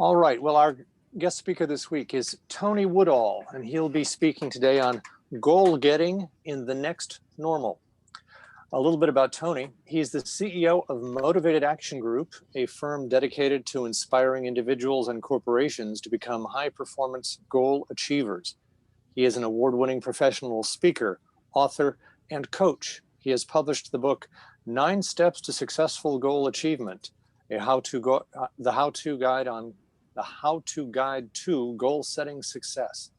All right, well, our guest speaker this week is Tony Woodall, and he'll be speaking today on goal getting in the next normal. A little bit about Tony. He's the CEO of Motivated Action Group, a firm dedicated to inspiring individuals and corporations to become high-performance goal achievers. He is an award-winning professional speaker, author, and coach. He has published the book, 9 Steps to Successful Goal Achievement, the how-to guide to goal-setting success.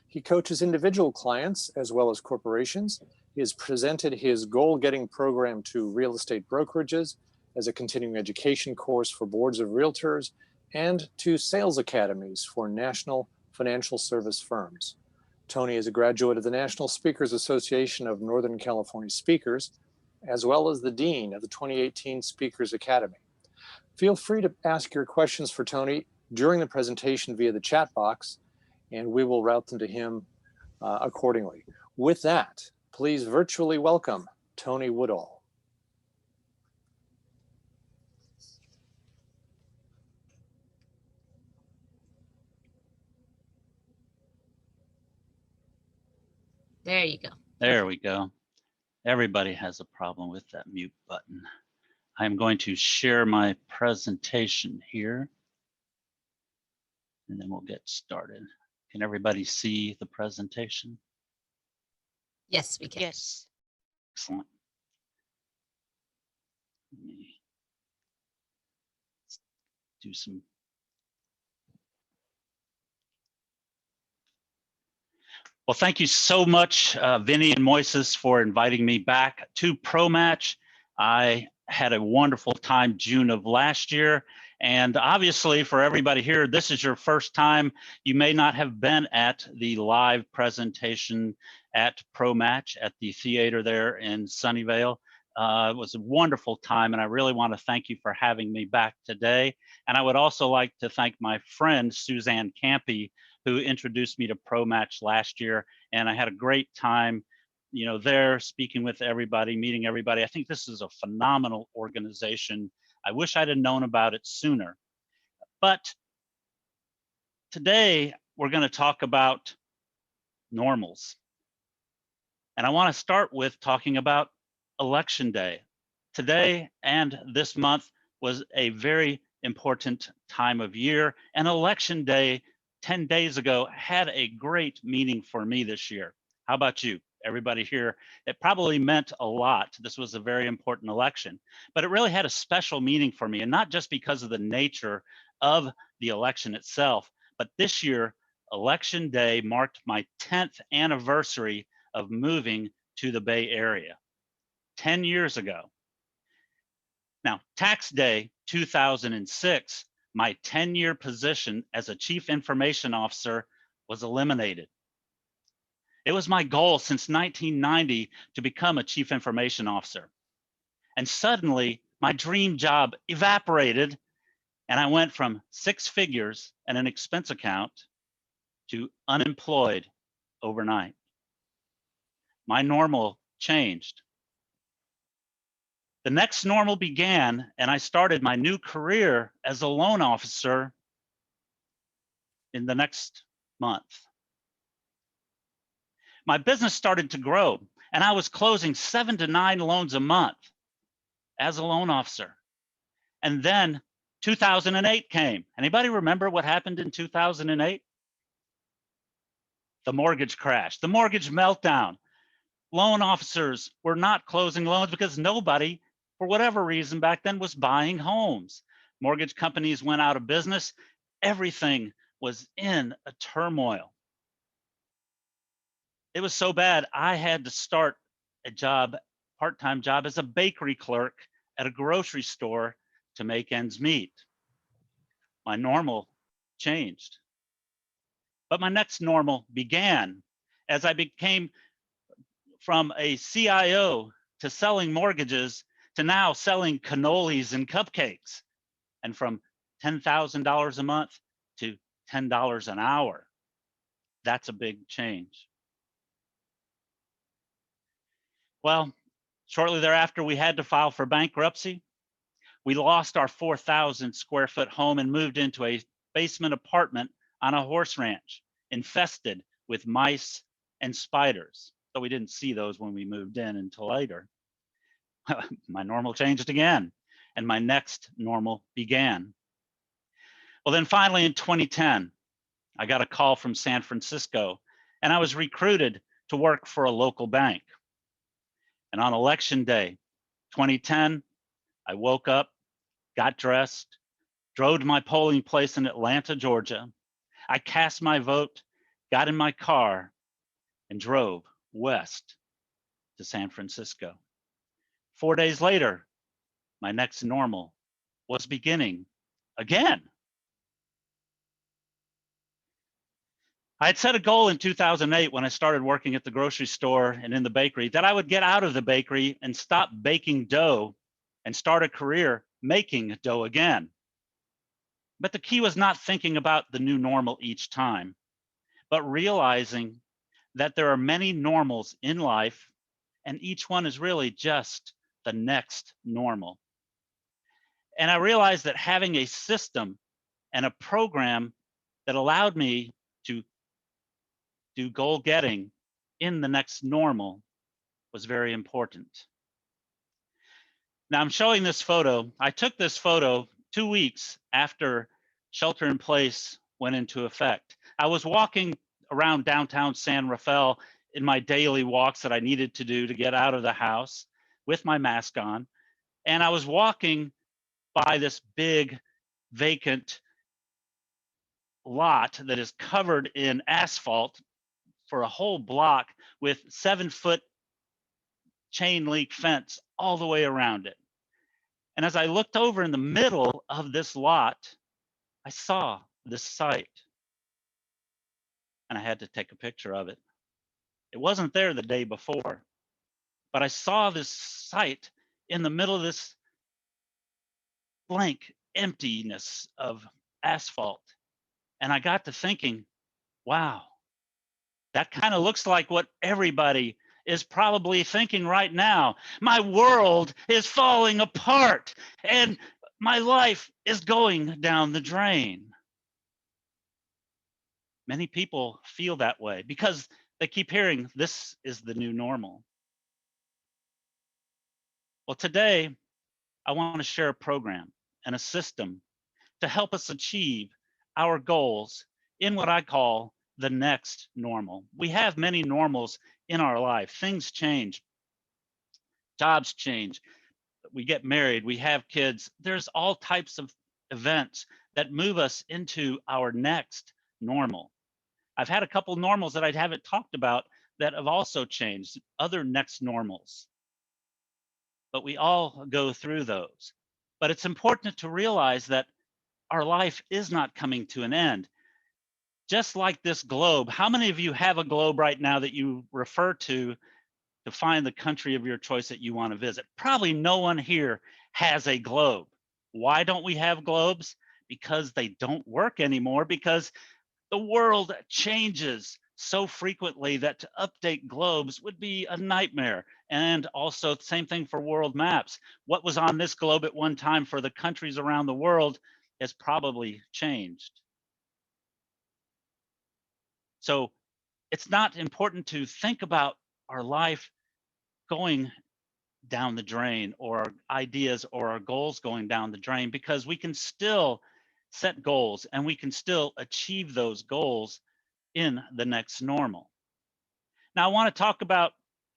He coaches individual clients as well as corporations. He has presented his goal-getting program to real estate brokerages as a continuing education course for boards of realtors and to sales academies for national financial service firms. Tony is a graduate of the National Speakers Association of Northern California Speakers, as well as the Dean of the 2018 Speakers Academy. Feel free to ask your questions for Tony during the presentation via the chat box, and we will route them to him accordingly. With that, please virtually welcome Tony Woodall. There you go. There we go. Everybody has a problem with that mute button. I'm going to share my presentation here, and then we'll get started. Can everybody see the presentation? Yes, we can. Yes. Excellent. Let me do some. Well, thank you so much, Vinny and Moises, for inviting me back to ProMatch. I had a wonderful time June of last year. And obviously for everybody here, this is your first time. You may not have been at the live presentation at ProMatch at the theater there in Sunnyvale. It was a wonderful time, and I really want to thank you for having me back today. And I would also like to thank my friend Suzanne Campy, who introduced me to ProMatch last year, and I had a great time, you know, there speaking with everybody, meeting everybody. I think this is a phenomenal organization. I wish I'd have known about it sooner. But today we're going to talk about normals. And I want to start with talking about Election Day. Today and this month was a very important time of year, and Election Day 10 days ago had a great meaning for me this year. How about you? Everybody here, it probably meant a lot. This was a very important election, but it really had a special meaning for me, and not just because of the nature of the election itself, but this year, Election Day marked my 10th anniversary of moving to the Bay Area, 10 years ago. Now, Tax Day 2006, my 10-year position as a Chief Information Officer was eliminated. It was my goal since 1990 to become a Chief Information Officer. And suddenly, my dream job evaporated, and I went from 6 figures and an expense account to unemployed overnight. My normal changed. The next normal began, and I started my new career as a loan officer in the next month. My business started to grow, and I was closing 7 to 9 loans a month as a loan officer. And then 2008 came. Anybody remember what happened in 2008? The mortgage crash, the mortgage meltdown. Loan officers were not closing loans because nobody, for whatever reason back then, was buying homes. Mortgage companies went out of business. Everything was in a turmoil. It was so bad, I had to start a job, part-time job as a bakery clerk at a grocery store to make ends meet. My normal changed. But my next normal began as I became from a CIO to selling mortgages to now selling cannolis and cupcakes, and from $10,000 a month to $10 an hour. That's a big change. Well, shortly thereafter, we had to file for bankruptcy. We lost our 4,000 square foot home and moved into a basement apartment on a horse ranch, infested with mice and spiders. So we didn't see those when we moved in until later. My normal changed again, and my next normal began. Well, then finally in 2010, I got a call from San Francisco, and I was recruited to work for a local bank. And on election day, 2010, I woke up, got dressed, drove to my polling place in Atlanta, Georgia. I cast my vote, got in my car, and drove west to San Francisco. 4 days later, my next normal was beginning again. I had set a goal in 2008 when I started working at the grocery store and in the bakery that I would get out of the bakery and stop baking dough and start a career making dough again. But the key was not thinking about the new normal each time, but realizing that there are many normals in life, and each one is really just the next normal. And I realized that having a system and a program that allowed me to do goal getting in the next normal was very important. Now I'm showing this photo. I took this photo 2 weeks after shelter in place went into effect. I was walking around downtown San Rafael in my daily walks that I needed to do to get out of the house with my mask on. And I was walking by this big vacant lot that is covered in asphalt for a whole block with 7-foot chain link fence all the way around it. And as I looked over in the middle of this lot, I saw this site, and I had to take a picture of it. It wasn't there the day before, but I saw this site in the middle of this blank emptiness of asphalt. And I got to thinking, wow, that kind of looks like what everybody is probably thinking right now. My world is falling apart and my life is going down the drain. Many people feel that way because they keep hearing this is the new normal. Well, today I want to share a program and a system to help us achieve our goals in what I call the next normal. We have many normals in our life. Things change, jobs change, we get married, we have kids. There's all types of events that move us into our next normal. I've had a couple normals that I haven't talked about that have also changed, other next normals. But we all go through those. But it's important to realize that our life is not coming to an end. Just like this globe, how many of you have a globe right now that you refer to find the country of your choice that you want to visit? Probably no one here has a globe. Why don't we have globes? Because they don't work anymore, because the world changes so frequently that to update globes would be a nightmare. And also the same thing for world maps. What was on this globe at one time for the countries around the world has probably changed. So it's not important to think about our life going down the drain or our ideas or our goals going down the drain, because we can still set goals and we can still achieve those goals in the next normal. Now, I want to talk about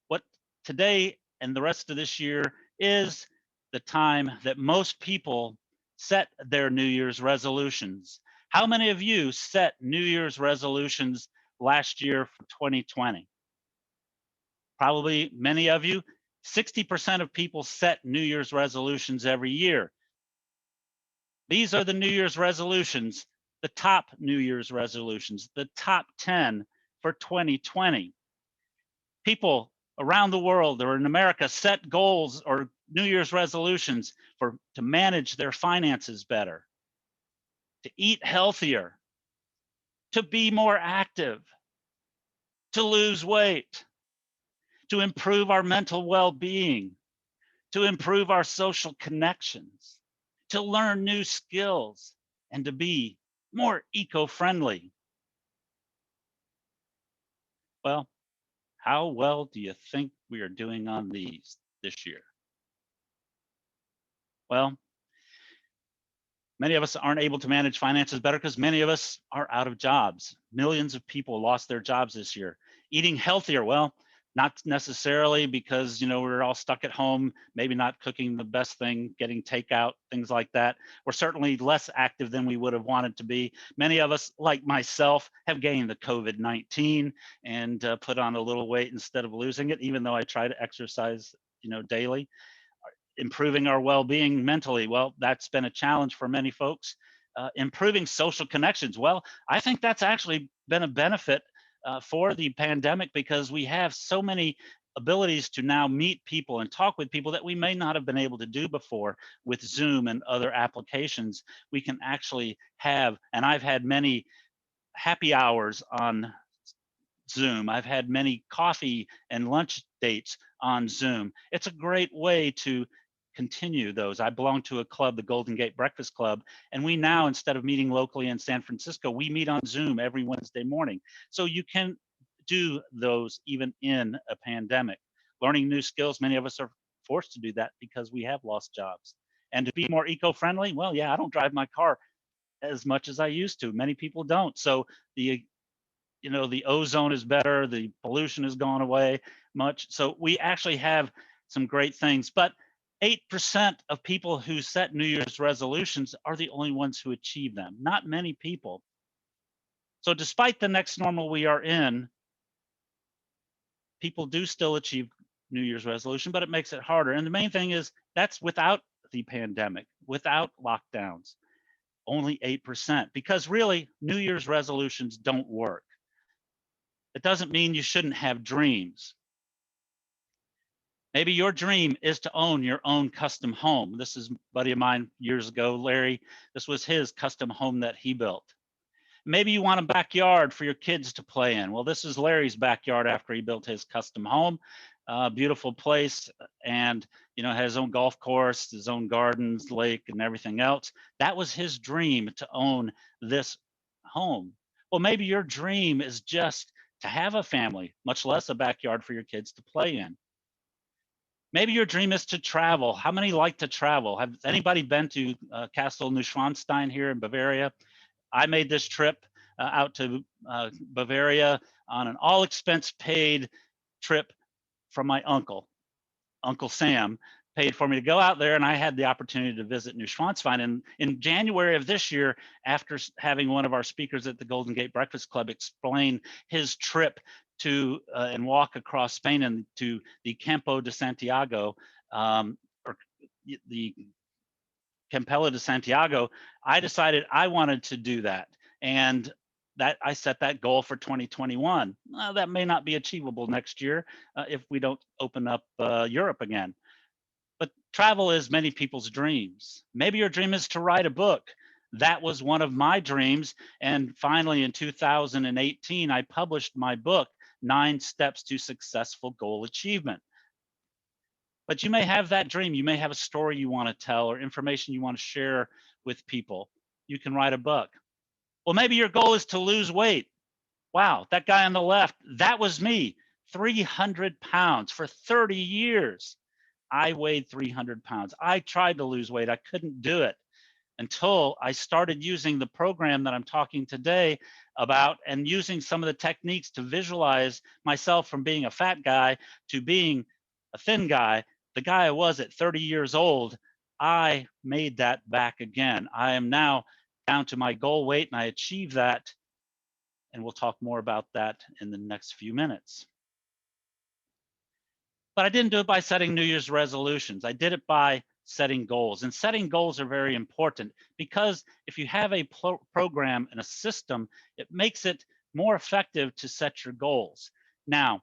what today and the rest of this year is the time that most people set their New Year's resolutions. How many of you set New Year's resolutions last year for 2020? Probably many of you. 60% of people set New Year's resolutions every year. These are the New Year's resolutions, the top New Year's resolutions, the top 10 for 2020. People around the world or in America set goals or New Year's resolutions to manage their finances better, to eat healthier, to be more active, to lose weight, to improve our mental well-being, to improve our social connections, to learn new skills, and to be more eco-friendly. Well, how well do you think we are doing on these this year? Well, many of us aren't able to manage finances better because many of us are out of jobs. Millions of people lost their jobs this year. Eating healthier, well, not necessarily because we're all stuck at home, maybe not cooking the best thing, getting takeout, things like that. We're certainly less active than we would have wanted to be. Many of us, like myself, have gained the COVID-19 and put on a little weight instead of losing it, even though I try to exercise daily. Improving our well-being mentally, well, that's been a challenge for many folks. Improving social connections, well, I think that's actually been a benefit for the pandemic because we have so many abilities to now meet people and talk with people that we may not have been able to do before with Zoom and other applications. We can actually have, and I've had many happy hours on Zoom. I've had many coffee and lunch dates on Zoom. It's a great way to continue those. I belong to a club, the Golden Gate Breakfast Club, and we now, instead of meeting locally in San Francisco, we meet on Zoom every Wednesday morning. So you can do those even in a pandemic. Learning new skills, many of us are forced to do that because we have lost jobs. And to be more eco-friendly, well, yeah, I don't drive my car as much as I used to. Many people don't. So the ozone is better, the pollution has gone away much. So we actually have some great things, but 8% of people who set New Year's resolutions are the only ones who achieve them, not many people. So despite the next normal we are in, people do still achieve New Year's resolution, but it makes it harder. And the main thing is that's without the pandemic, without lockdowns, only 8%, because really New Year's resolutions don't work. It doesn't mean you shouldn't have dreams. Maybe your dream is to own your own custom home. This is a buddy of mine years ago, Larry. This was his custom home that he built. Maybe you want a backyard for your kids to play in. Well, this is Larry's backyard after he built his custom home. Beautiful place, and had his own golf course, his own gardens, lake, and everything else. That was his dream, to own this home. Well, maybe your dream is just to have a family, much less a backyard for your kids to play in. Maybe your dream is to travel. How many like to travel? Have anybody been to Castle Neuschwanstein here in Bavaria? I made this trip out to Bavaria on an all expense paid trip from my uncle. Uncle Sam paid for me to go out there, and I had the opportunity to visit Neuschwanstein. And in January of this year, after having one of our speakers at the Golden Gate Breakfast Club explain his trip to and walk across Spain and to the Campo de Santiago, or the Campella de Santiago, I decided I wanted to do that. And that I set that goal for 2021. That may not be achievable next year if we don't open up Europe again. But travel is many people's dreams. Maybe your dream is to write a book. That was one of my dreams. And finally, in 2018, I published my book, 9 Steps to Successful Goal Achievement. But you may have that dream. You may have a story you want to tell or information you want to share with people. You can write a book. Well, maybe your goal is to lose weight. Wow, that guy on the left, that was me, 300 pounds for 30 years. I weighed 300 pounds. I tried to lose weight. I couldn't do it until I started using the program that I'm talking today about, and using some of the techniques to visualize myself from being a fat guy to being a thin guy, the guy I was at 30 years old. I made that back again. I am now down to my goal weight, and I achieved that. And we'll talk more about that in the next few minutes. But I didn't do it by setting New Year's resolutions. I did it by setting goals. And setting goals are very important, because if you have a program and a system, it makes it more effective to set your goals. Now,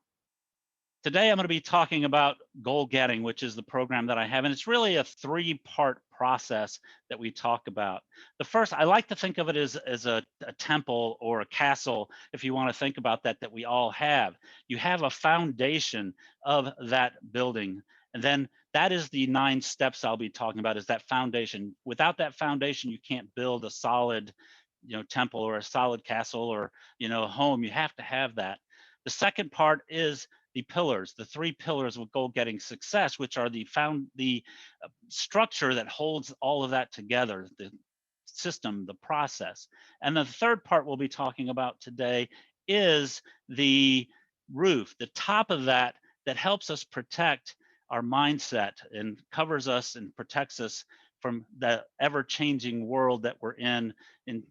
today I'm going to be talking about goal getting, which is the program that I have. And it's really a 3-part process that we talk about. The first, I like to think of it as a temple or a castle, if you want to think about that we all have. You have a foundation of that building. And then that is the 9 steps I'll be talking about, is that foundation. Without that foundation, you can't build a solid temple or a solid castle or, a home. You have to have that. The second part is the pillars, the three pillars of goal-getting success, which are the structure that holds all of that together, the system, the process. And the third part we'll be talking about today is the roof, the top of that helps us protect our mindset and covers us and protects us from the ever-changing world that we're in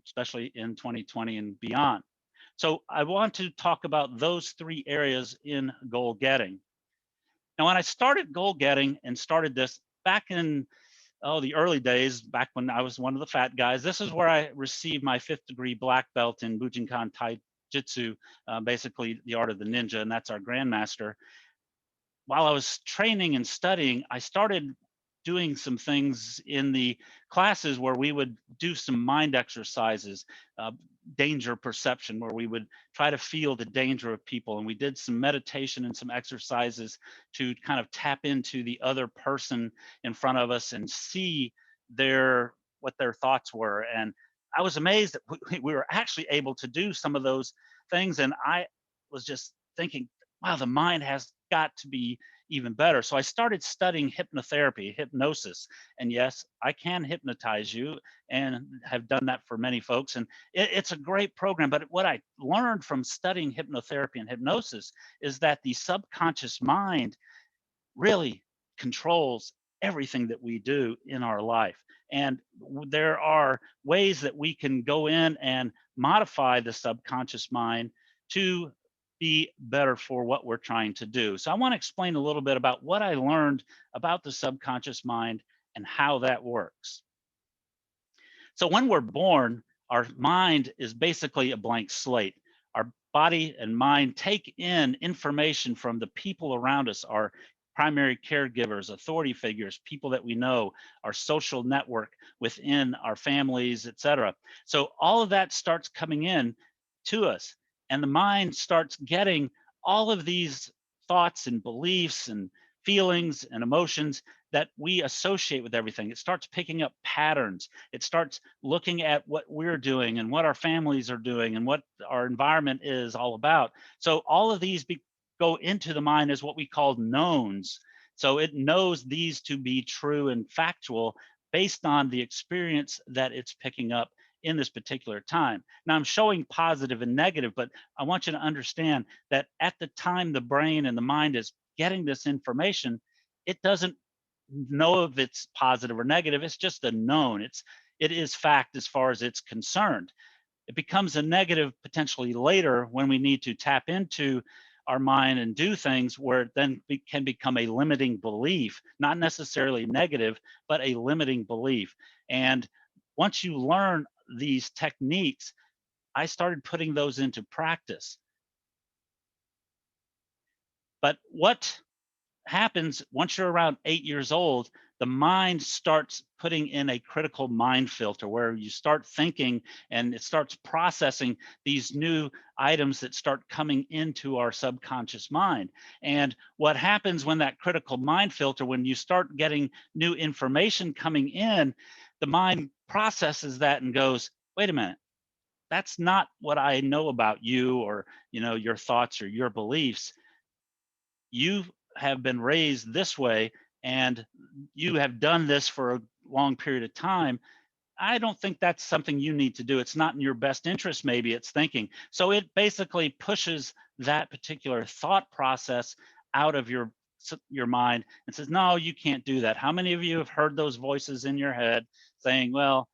especially in 2020 and beyond. So I want to talk about those three areas in goal getting. Now, when I started goal getting and started this back in the early days, back when I was one of the fat guys, this is where I received my 5th degree black belt in Bujinkan Taijutsu, basically the art of the ninja, and that's our grandmaster. While I was training and studying, I started doing some things in the classes where we would do some mind exercises, danger perception, where we would try to feel the danger of people. And we did some meditation and some exercises to kind of tap into the other person in front of us and see what their thoughts were. And I was amazed that we were actually able to do some of those things. And I was just thinking, wow, the mind has got to be even better. So I started studying hypnotherapy, hypnosis. And yes, I can hypnotize you and have done that for many folks. And it's a great program. But what I learned from studying hypnotherapy and hypnosis is that the subconscious mind really controls everything that we do in our life. And there are ways that we can go in and modify the subconscious mind to be better for what we're trying to do. So I want to explain a little bit about what I learned about the subconscious mind and how that works. So when we're born, our mind is basically a blank slate. Our body and mind take in information from the people around us, our primary caregivers, authority figures, people that we know, our social network within our families, etc. So all of that starts coming in to us, and the mind starts getting all of these thoughts and beliefs and feelings and emotions that we associate with everything. It starts picking up patterns. It starts looking at what we're doing and what our families are doing and what our environment is all about. So all of these go into the mind as what we call knowns. So it knows these to be true and factual based on the experience that it's picking up in this particular time. Now I'm showing positive and negative, but I want you to understand that at the time the brain and the mind is getting this information, it doesn't know if it's positive or negative. It's just a known. It is fact as far as it's concerned. It becomes a negative potentially later when we need to tap into our mind and do things where it then can become a limiting belief, not necessarily negative, but a limiting belief. And once you learn these techniques, I started putting those into practice. But what happens once you're around 8 years old, the mind starts putting in a critical mind filter where you start thinking and it starts processing these new items that start coming into our subconscious mind. And what happens when that critical mind filter, when you start getting new information coming in, the mind processes that and goes, wait a minute, that's not what I know about you or your thoughts or your beliefs. You have been raised this way and you have done this for a long period of time. I don't think that's something you need to do. It's not in your best interest, maybe it's thinking. So it basically pushes that particular thought process out of your mind and says, no, you can't do that. How many of you have heard those voices in your head saying, well,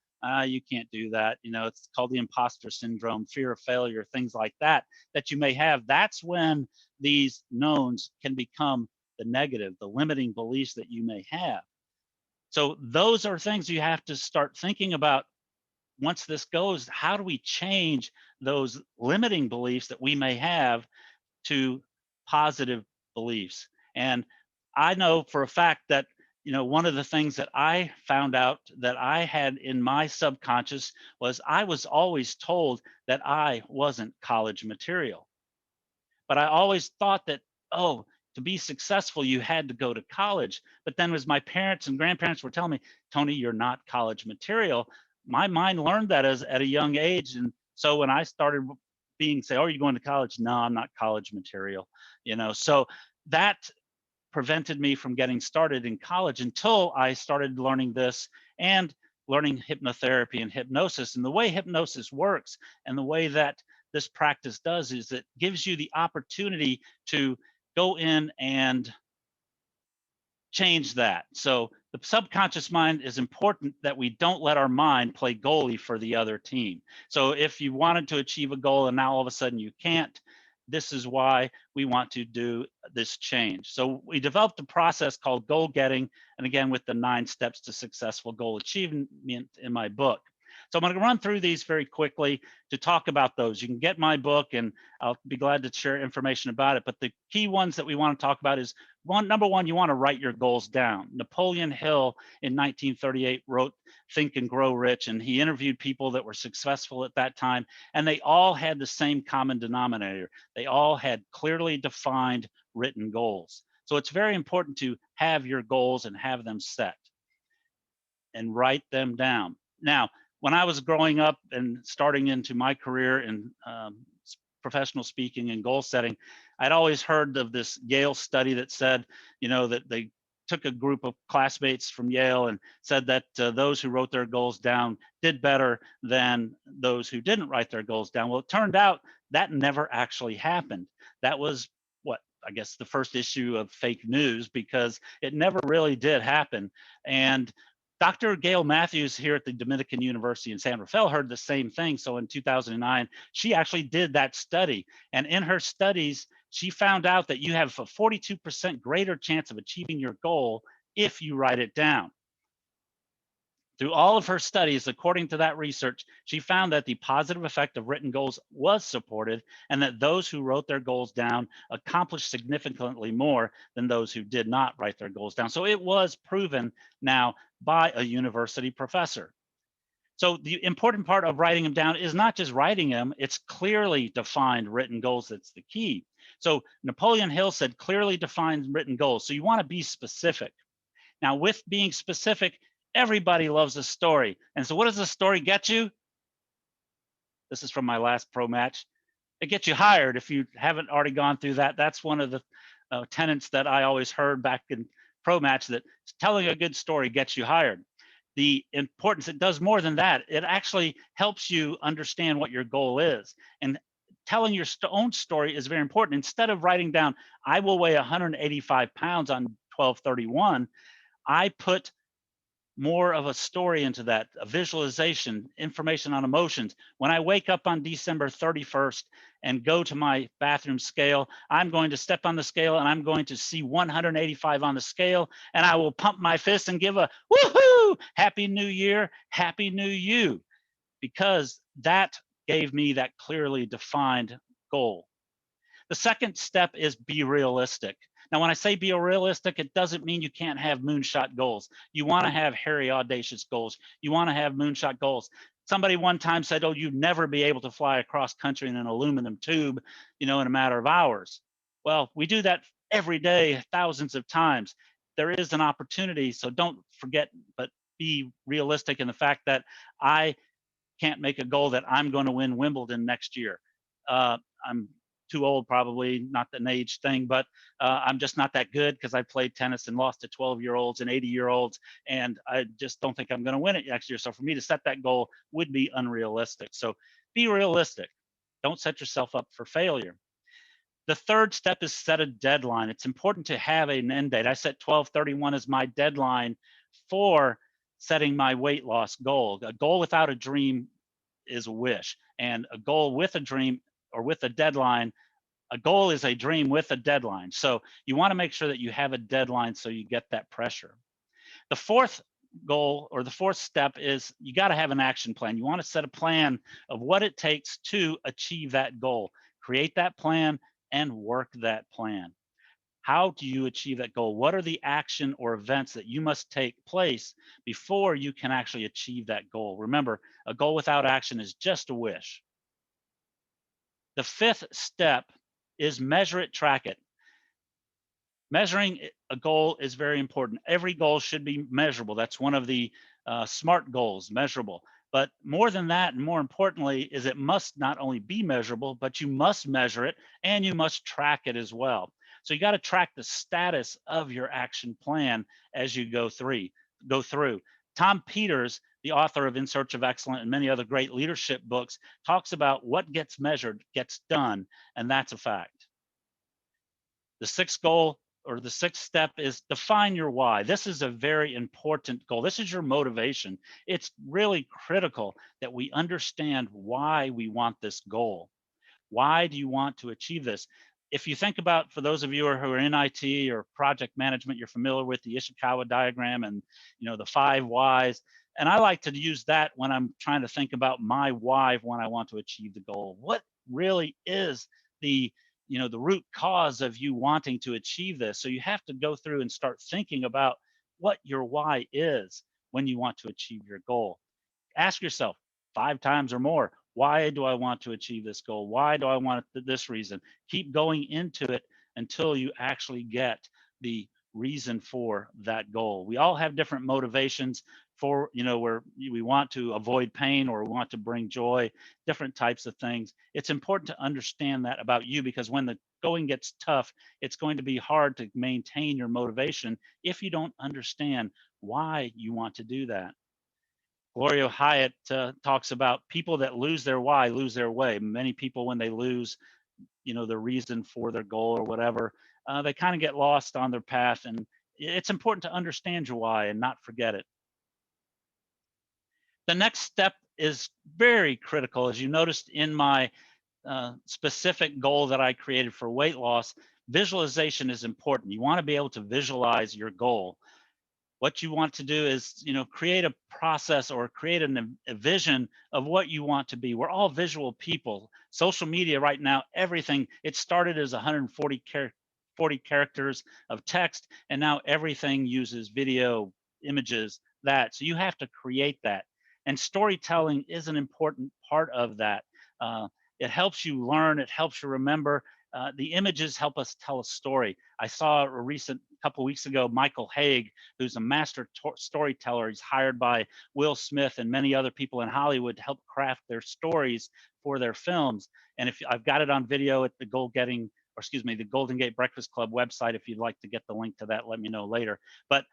you can't do that. It's called the imposter syndrome, fear of failure, things like that you may have. That's when these knowns can become the negative, the limiting beliefs that you may have. So those are things you have to start thinking about. Once this goes, how do we change those limiting beliefs that we may have to positive beliefs? And I know for a fact that one of the things that I found out that I had in my subconscious was I was always told that I wasn't college material. But I always thought that, to be successful, you had to go to college. But then as my parents and grandparents were telling me, Tony, you're not college material, my mind learned that at a young age. And so when I started being say, oh, are you going to college? No, I'm not college material, so that prevented me from getting started in college until I started learning this and learning hypnotherapy and hypnosis. And the way hypnosis works and the way that this practice does is it gives you the opportunity to go in and change that. So the subconscious mind is important that we don't let our mind play goalie for the other team. So if you wanted to achieve a goal and now all of a sudden you can't, this is why we want to do this change. So we developed a process called goal getting, and again, with the 9 steps to successful goal achievement in my book. So I'm going to run through these very quickly to talk about those. You can get my book and I'll be glad to share information about it. But the key ones that we want to talk about is number one, you want to write your goals down. Napoleon Hill in 1938 wrote Think and Grow Rich, and he interviewed people that were successful at that time, and they all had the same common denominator. They all had clearly defined written goals. So it's very important to have your goals and have them set and write them down. Now, when I was growing up and starting into my career in professional speaking and goal setting, I'd always heard of this Yale study that said, that they took a group of classmates from Yale and said that those who wrote their goals down did better than those who didn't write their goals down. Well, it turned out that never actually happened. That was I guess the first issue of fake news, because it never really did happen. And Dr. Gail Matthews here at the Dominican University in San Rafael heard the same thing. So in 2009, she actually did that study. And in her studies, she found out that you have a 42% greater chance of achieving your goal if you write it down. Through all of her studies, according to that research, she found that the positive effect of written goals was supported, and that those who wrote their goals down accomplished significantly more than those who did not write their goals down. So it was proven now by a university professor. So the important part of writing them down is not just writing them, it's clearly defined written goals that's the key. So Napoleon Hill said clearly defined written goals. So you want to be specific. Now, with being specific, everybody loves a story. And so what does a story get you? This is from my last pro match. It gets you hired if you haven't already gone through that. That's one of the tenets that I always heard back in pro match, that telling a good story gets you hired. The importance, it does more than that. It actually helps you understand what your goal is. And telling your own story is very important. Instead of writing down, I will weigh 185 pounds on 12/31, I put more of a story into that, a visualization, information on emotions. When I wake up on December 31st and go to my bathroom scale, I'm going to step on the scale and I'm going to see 185 on the scale, and I will pump my fist and give a woohoo, happy new year, happy new you, because that gave me that clearly defined goal. The second step is be realistic. Now, when I say be realistic, it doesn't mean you can't have moonshot goals. You want to have hairy, audacious goals. You want to have moonshot goals. Somebody one time said, oh, you'd never be able to fly across country in an aluminum tube, in a matter of hours. Well, we do that every day, thousands of times. There is an opportunity, so don't forget, but be realistic in the fact that I can't make a goal that I'm going to win Wimbledon next year. I'm too old, probably, not an age thing, but I'm just not that good, because I played tennis and lost to 12-year-olds and 80-year-olds, and I just don't think I'm going to win it next year. So for me to set that goal would be unrealistic. So be realistic. Don't set yourself up for failure. The third step is set a deadline. It's important to have an end date. I set 12/31 as my deadline for setting my weight loss goal. A goal without a dream is a wish, and a goal with a dream or with a deadline, a goal is a dream with a deadline. So you want to make sure that you have a deadline so you get that pressure. The fourth goal, or the fourth step, is you got to have an action plan. You want to set a plan of what it takes to achieve that goal. Create that plan and work that plan. How do you achieve that goal? What are the action or events that you must take place before you can actually achieve that goal? Remember, a goal without action is just a wish. The fifth step is measure it, track it. Measuring a goal is very important. Every goal should be measurable. That's one of the SMART goals, measurable. But more than that, and more importantly, is it must not only be measurable, but you must measure it and you must track it as well. So you got to track the status of your action plan as you go through. Tom Peters, the author of In Search of Excellence and many other great leadership books, talks about what gets measured gets done, and that's a fact. The sixth goal, or the sixth step, is define your why. This is a very important goal. This is your motivation. It's really critical that we understand why we want this goal. Why do you want to achieve this? If you think about, for those of you who are in IT or project management, you're familiar with the Ishikawa diagram and the 5 whys. And I like to use that when I'm trying to think about my why when I want to achieve the goal. What really is the root cause of you wanting to achieve this? So you have to go through and start thinking about what your why is when you want to achieve your goal. Ask yourself 5 times or more, why do I want to achieve this goal? Why do I want it this reason? Keep going into it until you actually get the reason for that goal. We all have different motivations for, where we want to avoid pain or we want to bring joy, different types of things. It's important to understand that about you, because when the going gets tough, it's going to be hard to maintain your motivation if you don't understand why you want to do that. Gloria Hyatt talks about people that lose their why lose their way. Many people, when they lose, the reason for their goal or whatever, they kind of get lost on their path. And it's important to understand your why and not forget it. The next step is very critical. As you noticed in my specific goal that I created for weight loss, visualization is important. You want to be able to visualize your goal. What you want to do is, create a process or create a vision of what you want to be. We're all visual people. Social media right now, everything, it started as 140 characters of text, and now everything uses video, images, that. So you have to create that. And storytelling is an important part of that. It helps you learn, it helps you remember. The images help us tell a story. I saw a recent couple weeks ago, Michael Haig, who's a master storyteller. He's hired by Will Smith and many other people in Hollywood to help craft their stories for their films. And if I've got it on video at the the Golden Gate Breakfast Club website, if you'd like to get the link to that, let me know later. But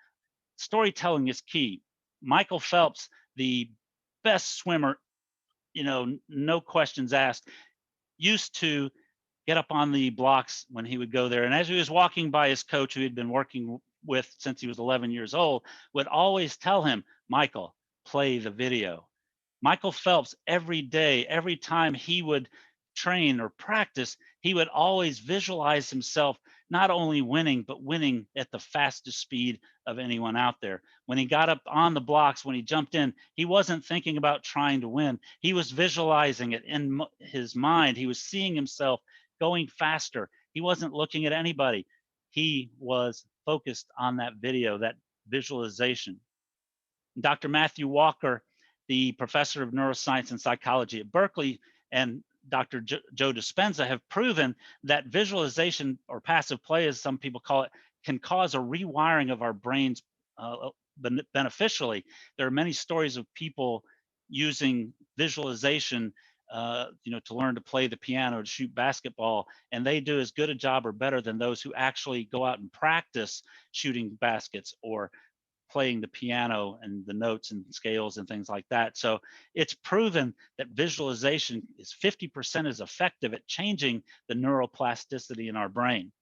storytelling is key. Michael Phelps, the best swimmer, no questions asked, used to get up on the blocks when he would go there. And as he was walking by, his coach, who he'd been working with since he was 11 years old, would always tell him, Michael, play the video. Michael Phelps, every day, every time he would train or practice, he would always visualize himself not only winning, but winning at the fastest speed of anyone out there. When he got up on the blocks, when he jumped in, he wasn't thinking about trying to win. He was visualizing it in his mind. He was seeing himself going faster. He wasn't looking at anybody. He was focused on that video, that visualization. Dr. Matthew Walker, the professor of neuroscience and psychology at Berkeley, and Dr. Joe Dispenza have proven that visualization, or passive play as some people call it, can cause a rewiring of our brains beneficially. There are many stories of people using visualization to learn to play the piano, to shoot basketball, and they do as good a job or better than those who actually go out and practice shooting baskets or playing the piano and the notes and scales and things like that. So it's proven that visualization is 50% as effective at changing the neuroplasticity in our brain.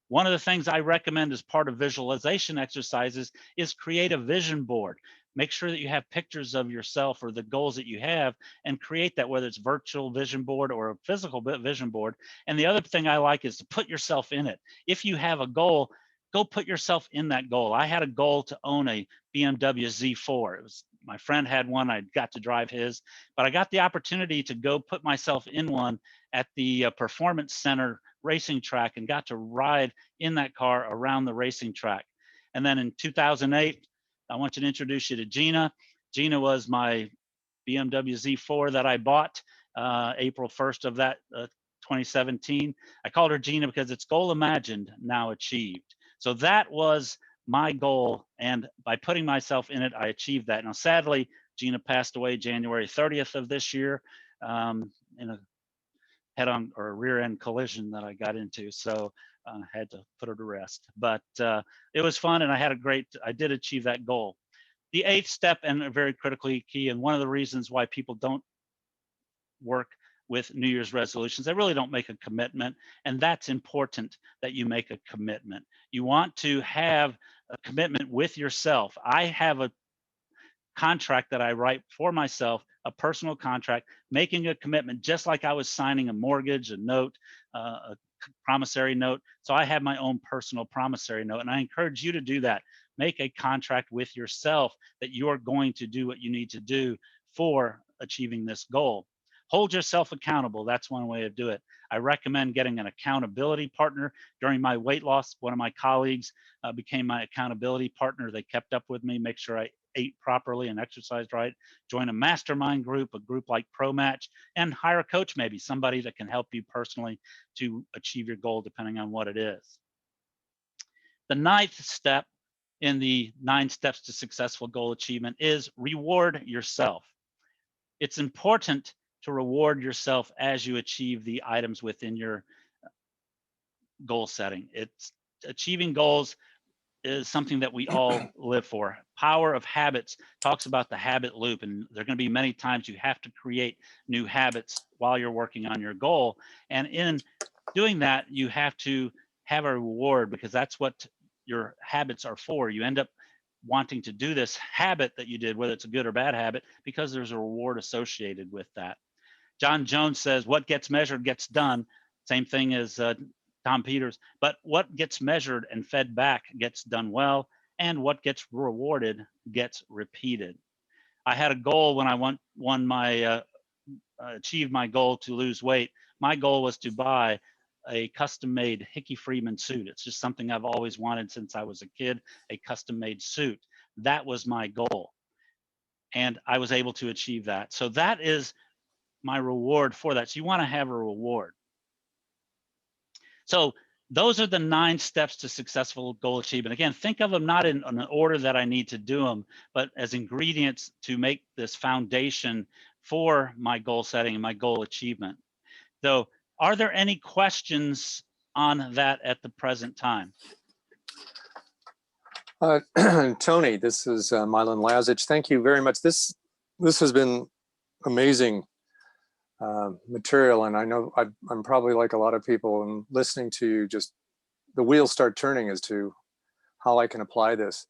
One of the things I recommend as part of visualization exercises is create a vision board. Make sure that you have pictures of yourself or the goals that you have, and create that, whether it's virtual vision board or a physical vision board. And the other thing I like is to put yourself in it. If you have a goal, go put yourself in that goal. I had a goal to own a BMW Z4. My friend had one, I got to drive his, but I got the opportunity to go put myself in one at the Performance Center racing track and got to ride in that car around the racing track. And then in 2008, I want to introduce you to Gina. Gina was my BMW Z4 that I bought April 1st of that 2017. I called her Gina because it's goal imagined, now achieved. So that was my goal, and by putting myself in it, I achieved that. Now, sadly, Gina passed away January 30th of this year in a head-on or rear-end collision that I got into. So had to put her to rest. But it was fun, and I did achieve that goal. The 8th step, and very critically key, and one of the reasons why people don't work with New Year's resolutions, they really don't make a commitment, and that's important that you make a commitment. You want to have a commitment with yourself. I have a contract that I write for myself, a personal contract, making a commitment, just like I was signing a mortgage, a note, a promissory note. So I have my own personal promissory note, and I encourage you to do that. Make a contract with yourself that you're going to do what you need to do for achieving this goal. Hold yourself accountable. That's one way to do it. I recommend getting an accountability partner. During my weight loss, one of my colleagues became my accountability partner. They kept up with me, make sure I ate properly and exercised right. Join a mastermind group, a group like ProMatch, and hire a coach, maybe somebody that can help you personally to achieve your goal, depending on what it is. The 9th step in the 9 steps to successful goal achievement is reward yourself. It's important to reward yourself as you achieve the items within your goal setting. It's achieving goals is something that we all live for. Power of Habits talks about the habit loop, and there are going to be many times you have to create new habits while you're working on your goal. And in doing that, you have to have a reward, because that's what your habits are for. You end up wanting to do this habit that you did, whether it's a good or bad habit, because there's a reward associated with that. John Jones says, what gets measured gets done. Same thing as Tom Peters, but what gets measured and fed back gets done well, and what gets rewarded gets repeated. I had a goal when I won my achieved my goal to lose weight. My goal was to buy a custom-made Hickey Freeman suit. It's just something I've always wanted since I was a kid, a custom-made suit. That was my goal, and I was able to achieve that. So that is my reward for that. So you want to have a reward. So those are the 9 steps to successful goal achievement. Again, think of them not in an order that I need to do them, but as ingredients to make this foundation for my goal setting and my goal achievement. So are there any questions on that at the present time? Tony, this is Mylan Lazich. Thank you very much. This has been amazing material, and I know I'm probably like a lot of people, and listening to you, just the wheels start turning as to how I can apply this.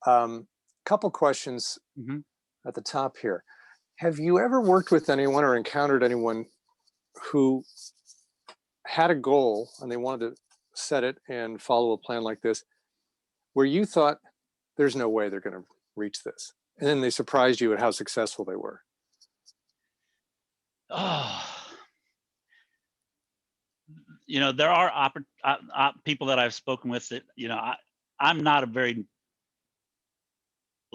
Couple questions at the top here. Have you ever worked with anyone or encountered anyone who had a goal and they wanted to set it and follow a plan like this, where you thought there's no way they're going to reach this, and then they surprised you at how successful they were? Oh, you know, there are people that I've spoken with that, you know, I'm not a very,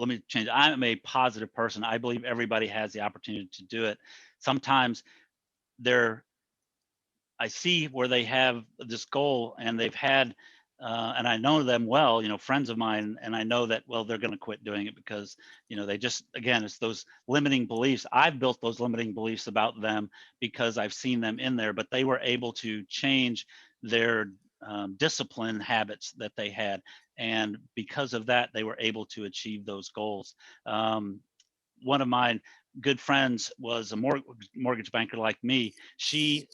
let me change. I'm a positive person. I believe everybody has the opportunity to do it. Sometimes I see where they have this goal and they've had, and I know them well, you know, friends of mine, and I know that, well, they're going to quit doing it because, you know, they just, again, it's those limiting beliefs. I've built those limiting beliefs about them because I've seen them in there, but they were able to change their discipline habits that they had. And because of that, they were able to achieve those goals. One of my good friends was a mortgage banker like me. She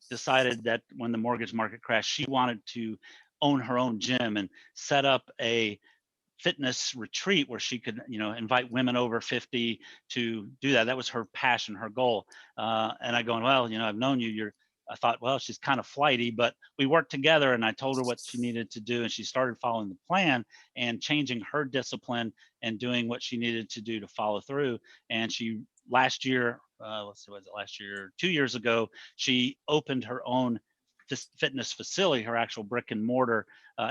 decided that when the mortgage market crashed, she wanted to own her own gym and set up a fitness retreat where she could, you know, invite women over 50 to do that. That was her passion, her goal. And I going, well, you know, I've known you. I thought, well, she's kind of flighty, but we worked together and I told her what she needed to do. And she started following the plan and changing her discipline and doing what she needed to do to follow through. And she last year, let's see, was it last year? 2 years ago, she opened her own fitness facility, her actual brick and mortar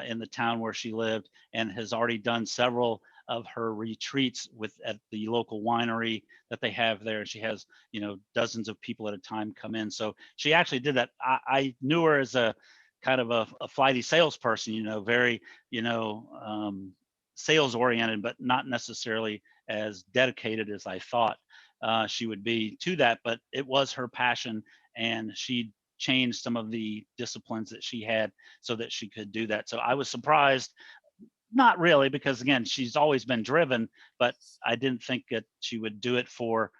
in the town where she lived, and has already done several of her retreats at the local winery that they have there. She has, you know, dozens of people at a time come in. So she actually did that. I knew her as a kind of a flighty salesperson, you know, very, you know, sales oriented, but not necessarily as dedicated as I thought she would be to that, but it was her passion, and she changed some of the disciplines that she had so that she could do that. So I was surprised, not really, because again, she's always been driven, but I didn't think that she would do it for,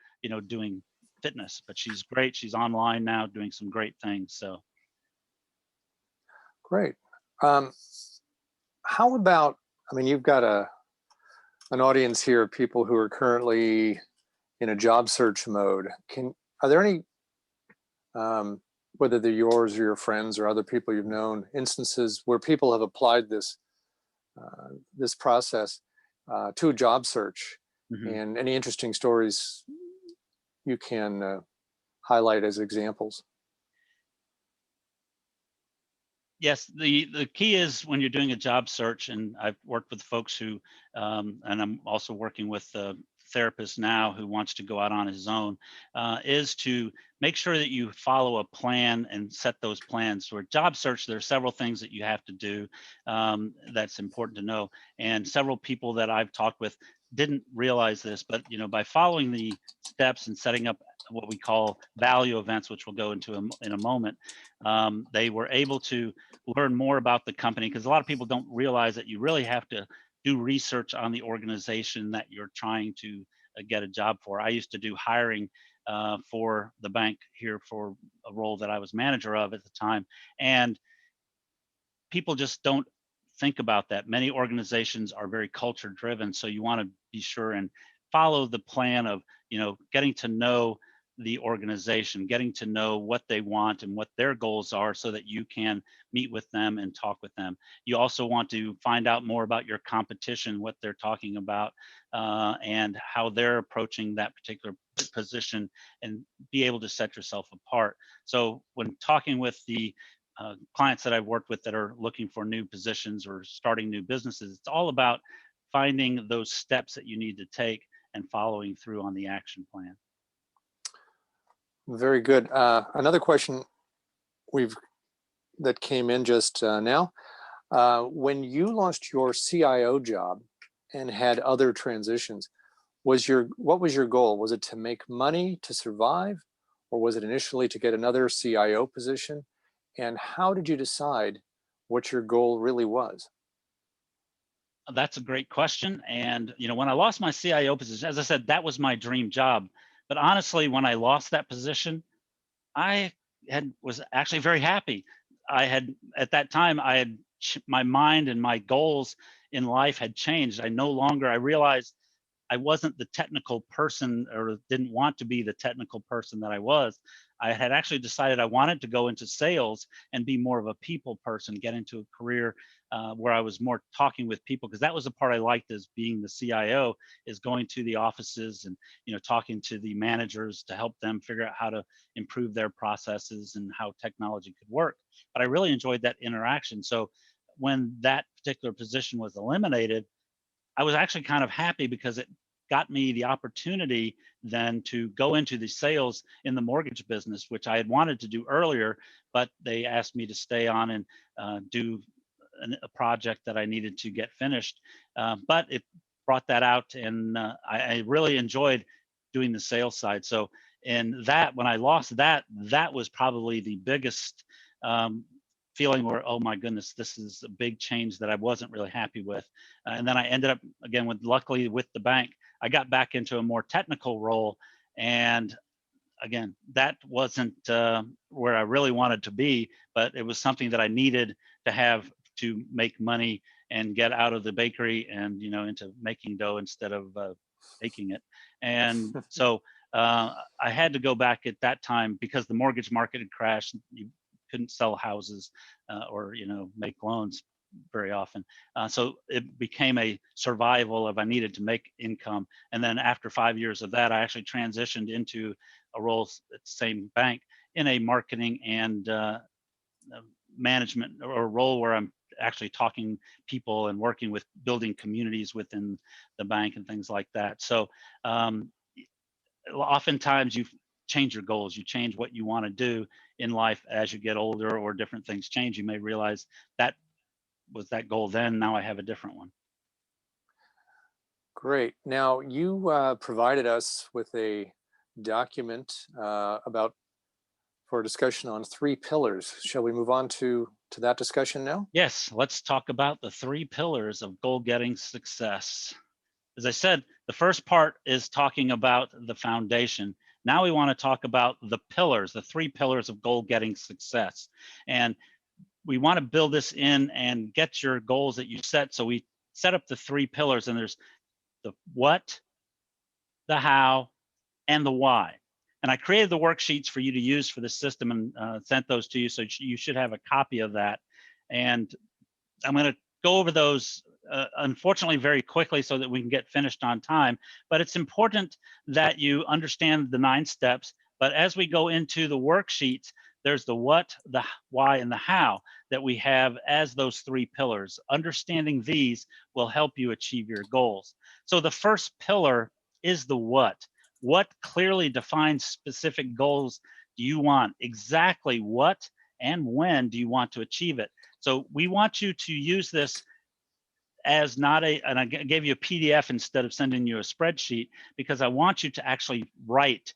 doing fitness. But she's great. She's online now doing some great things. So Great. How about, you've got an audience here of people who are currently in a job search mode. Are there any, whether they're yours or your friends or other people you've known, instances where people have applied this process to a job search, and any interesting stories you can highlight as examples? yes, the key is when you're doing a job search, and I've worked with folks who, and I'm also working with a therapist now who wants to go out on his own, is to make sure that you follow a plan and set those plans. For a job search, there are several things that you have to do that's important to know. And several people that I've talked with didn't realize this, but by following the steps and setting up what we call value events, which we'll go into in a moment, they were able to learn more about the company, because a lot of people don't realize that you really have to do research on the organization that you're trying to get a job for. I used to do hiring for the bank here for a role that I was manager of at the time, and people just don't think about that. Many organizations are very culture driven, so you want to be sure and follow the plan of getting to know the organization, getting to know what they want and what their goals are, so that you can meet with them and talk with them. You also want to find out more about your competition, what they're talking about, and how they're approaching that particular position, and be able to set yourself apart. So when talking with the clients that I've worked with that are looking for new positions or starting new businesses, it's all about finding those steps that you need to take and following through on the action plan. Very good. Another question that came in just now. When you lost your CIO job and had other transitions, what was your goal? Was it to make money to survive, or was it initially to get another CIO position? And how did you decide what your goal really was? That's a great question. And when I lost my CIO position, as I said, that was my dream job. But honestly, when I lost that position, I was actually very happy. I had, at that time, my mind and my goals in life had changed. I realized I wasn't the technical person, or didn't want to be the technical person that I was. I had actually decided I wanted to go into sales and be more of a people person, get into a career where I was more talking with people, because that was the part I liked as being the CIO, is going to the offices and talking to the managers to help them figure out how to improve their processes and how technology could work. But I really enjoyed that interaction. So when that particular position was eliminated, I was actually kind of happy, because it got me the opportunity then to go into the sales in the mortgage business, which I had wanted to do earlier, but they asked me to stay on and do a project that I needed to get finished. But it brought that out, and I really enjoyed doing the sales side. So, when I lost that, that was probably the biggest feeling where, oh my goodness, this is a big change that I wasn't really happy with. And then I ended up again luckily with the bank, I got back into a more technical role. And again, that wasn't where I really wanted to be, but it was something that I needed to have to make money and get out of the bakery and, into making dough instead of baking it. And so I had to go back at that time, because the mortgage market had crashed. You couldn't sell houses or make loans very often. So it became a survival of, I needed to make income. And then after 5 years of that, I actually transitioned into a role at the same bank in a marketing and management, or a role where I'm actually talking people and working with building communities within the bank and things like that. So oftentimes you change your goals, you change what you want to do in life as you get older, or different things change. You may realize that was that goal then, now I have a different one. Great. Now, you provided us with a document about for a discussion on 3 pillars. Shall we move on to that discussion now? Yes, let's talk about the 3 pillars of goal-getting success. As I said, the first part is talking about the foundation. Now we want to talk about the pillars, the 3 pillars of goal-getting success. And we want to build this in and get your goals that you set. So we set up the 3 pillars, and there's the what, the how, and the why. And I created the worksheets for you to use for the system and sent those to you. So you should have a copy of that. And I'm going to go over those, unfortunately, very quickly so that we can get finished on time. But it's important that you understand the 9 steps. But as we go into the worksheets, there's the what, the why, and the how that we have as those 3 pillars. Understanding these will help you achieve your goals. So the first pillar is the what. What clearly defines specific goals do you want? Exactly what and when do you want to achieve it? So we want you to use this as not and I gave you a PDF instead of sending you a spreadsheet, because I want you to actually write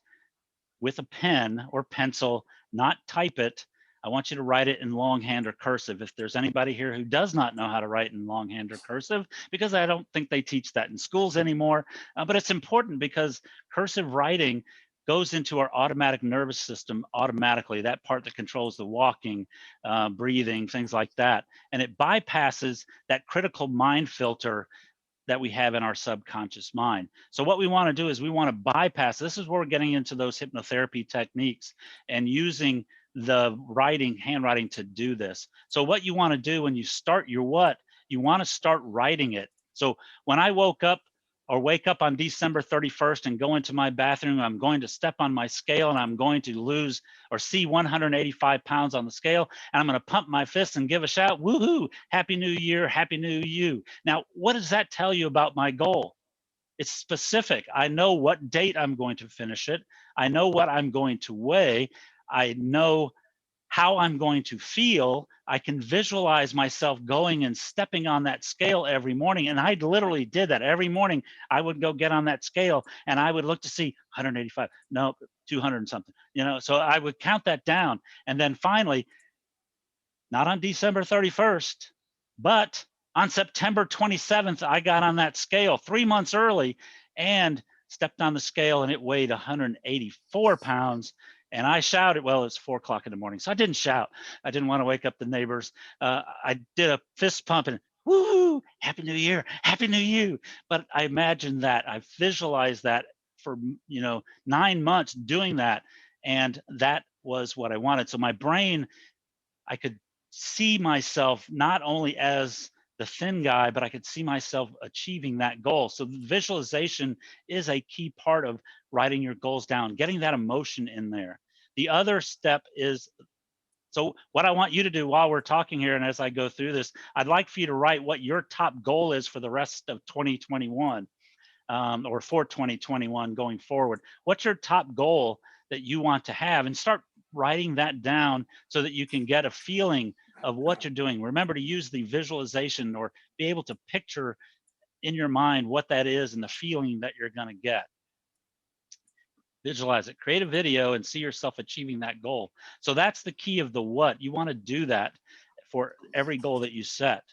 with a pen or pencil, not type it. I want you to write it in longhand or cursive. If there's anybody here who does not know how to write in longhand or cursive, because I don't think they teach that in schools anymore, but it's important because cursive writing goes into our automatic nervous system automatically, that part that controls the walking, breathing, things like that. And it bypasses that critical mind filter that we have in our subconscious mind. So what we want to do is we want to bypass, this is where we're getting into those hypnotherapy techniques and using the handwriting to do this. So what you want to do when you start your what, you want to start writing it. So when I wake up on December 31st and go into my bathroom, I'm going to step on my scale and I'm going to lose or see 185 pounds on the scale. And I'm going to pump my fist and give a shout, woohoo, happy new year, happy new you. Now, what does that tell you about my goal? It's specific. I know what date I'm going to finish it. I know what I'm going to weigh. I know how I'm going to feel. I can visualize myself going and stepping on that scale every morning. And I literally did that every morning. I would go get on that scale and I would look to see 185, no, 200 and something, so I would count that down. And then finally, not on December 31st, but on September 27th, I got on that scale 3 months early and stepped on the scale and it weighed 184 pounds. And I shouted, well, it's 4 o'clock in the morning, so I didn't shout. I didn't want to wake up the neighbors. I did a fist pump and woo, happy new year, happy new you. But I imagined that, I visualized that for 9 months doing that. And that was what I wanted. So my brain, I could see myself not only as the thin guy, but I could see myself achieving that goal. So visualization is a key part of writing your goals down, getting that emotion in there. The other step is, so what I want you to do while we're talking here and as I go through this, I'd like for you to write what your top goal is for the rest of 2021, or for 2021 going forward. What's your top goal that you want to have? And start writing that down so that you can get a feeling of what you're doing. Remember to use the visualization or be able to picture in your mind what that is and the feeling that you're going to get. Visualize it, create a video and see yourself achieving that goal. So that's the key of the what. You want to do that for every goal that you set.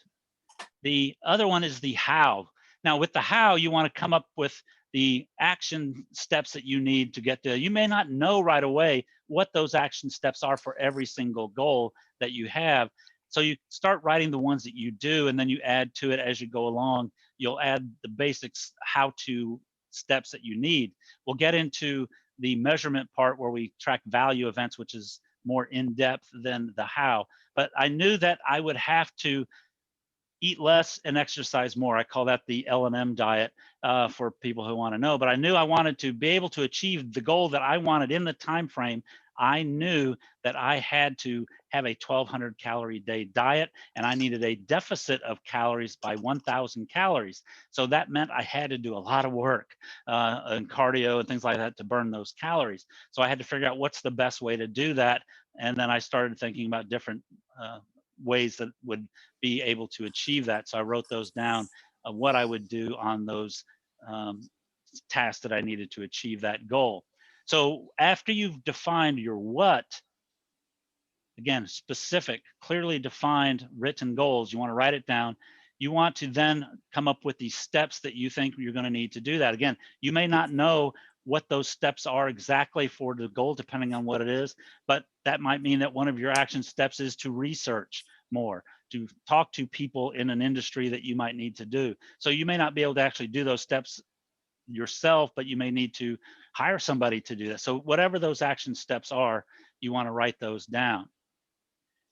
The other one is the how. Now with the how, you want to come up with the action steps that you need to get there. You may not know right away what those action steps are for every single goal that you have. So you start writing the ones that you do, and then you add to it as you go along. You'll add the basics how-to steps that you need. We'll get into the measurement part where we track value events, which is more in-depth than the how. But I knew that I would have to eat less and exercise more. I call that the L&M diet for people who want to know. But I knew I wanted to be able to achieve the goal that I wanted in the time frame. I knew that I had to have a 1,200 calorie day diet, and I needed a deficit of calories by 1,000 calories. So that meant I had to do a lot of work and cardio and things like that to burn those calories. So I had to figure out what's the best way to do that. And then I started thinking about different ways that would be able to achieve that. So I wrote those down of what I would do on those task that I needed to achieve that goal. So after you've defined your what, again, specific, clearly defined written goals, you want to write it down. You want to then come up with these steps that you think you're going to need to do that. Again, you may not know what those steps are exactly for the goal, depending on what it is, but that might mean that one of your action steps is to research more, to talk to people in an industry that you might need to do. So you may not be able to actually do those steps yourself, but you may need to hire somebody to do that. So whatever those action steps are, you want to write those down.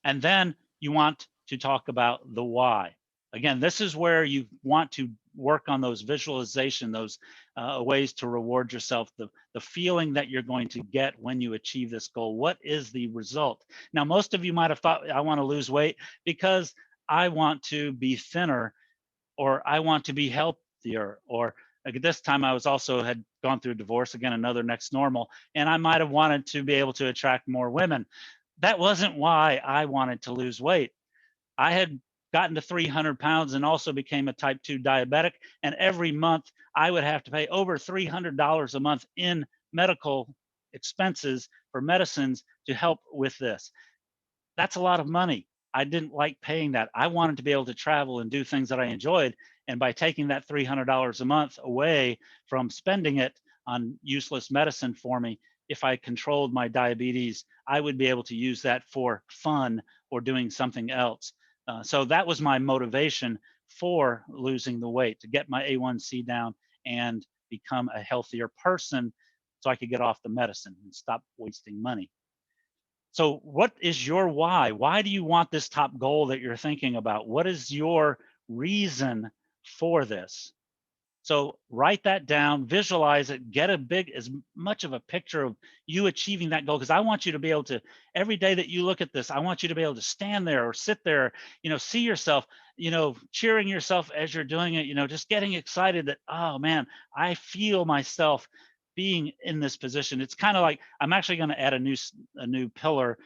And then you want to talk about the why. Again, this is where you want to work on those visualization, those ways to reward yourself, the feeling that you're going to get when you achieve this goal. What is the result? Now, most of you might have thought, I want to lose weight because I want to be thinner, or I want to be healthier, or like at this time I was also had gone through a divorce, again, another next normal, and I might have wanted to be able to attract more women. That wasn't why I wanted to lose weight. I had gotten to 300 pounds and also became a type 2 diabetic. And every month I would have to pay over $300 a month in medical expenses for medicines to help with this. That's a lot of money. I didn't like paying that. I wanted to be able to travel and do things that I enjoyed. And by taking that $300 a month away from spending it on useless medicine for me, if I controlled my diabetes, I would be able to use that for fun or doing something else. So that was my motivation for losing the weight, to get my A1C down and become a healthier person so I could get off the medicine and stop wasting money. So what is your why? Why do you want this top goal that you're thinking about? What is your reason for this? So write that down, visualize it, get as much of a picture of you achieving that goal. Because I want you to be able to, every day that you look at this, I want you to be able to stand there or sit there, see yourself, cheering yourself as you're doing it, just getting excited that, oh man, I feel myself being in this position. It's kind of like, I'm actually going to add a new pillar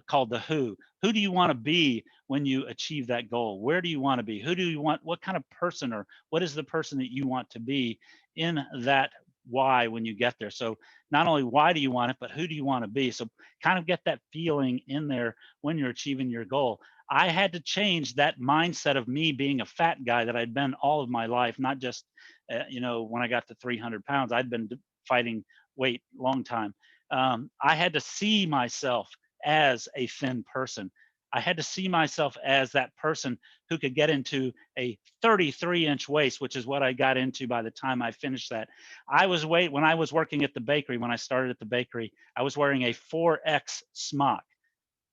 called the who. Who do you want to be when you achieve that goal? Where do you want to be? Who do you want? What kind of person, or what is the person that you want to be in that why when you get there? So not only why do you want it, but who do you want to be? So kind of get that feeling in there when you're achieving your goal. I had to change that mindset of me being a fat guy that I'd been all of my life, not just, when I got to 300 pounds, I'd been fighting weight long time. I had to see myself as a thin person. I had to see myself as that person who could get into a 33-inch waist, which is what I got into by the time I finished that. When I was working at the bakery, when I started at the bakery, I was wearing a 4X smock.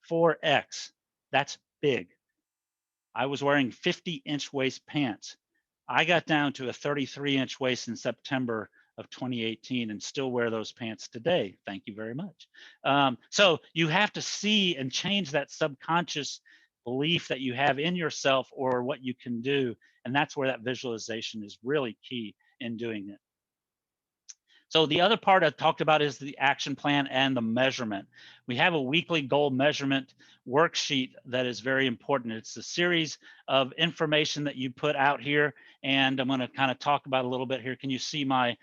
4X, that's big. I was wearing 50-inch waist pants. I got down to a 33-inch waist in September of 2018 and still wear those pants today. Thank you very much. So you have to see and change that subconscious belief that you have in yourself or what you can do. And that's where that visualization is really key in doing it. So the other part I talked about is the action plan and the measurement. We have a weekly goal measurement worksheet that is very important. It's a series of information that you put out here, and I'm going to kind of talk about a little bit here. Can you see my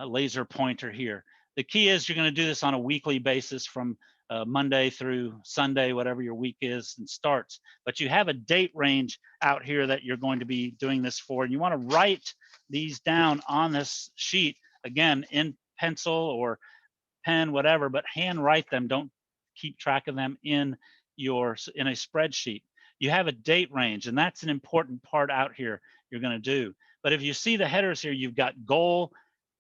laser pointer here? The key is you're going to do this on a weekly basis from Monday through Sunday, whatever your week is and starts. But you have a date range out here that you're going to be doing this for, and you want to write these down on this sheet. Again, in pencil or pen, whatever, but hand write them. Don't keep track of them in a spreadsheet. You have a date range, and that's an important part out here you're going to do. But if you see the headers here, you've got goal,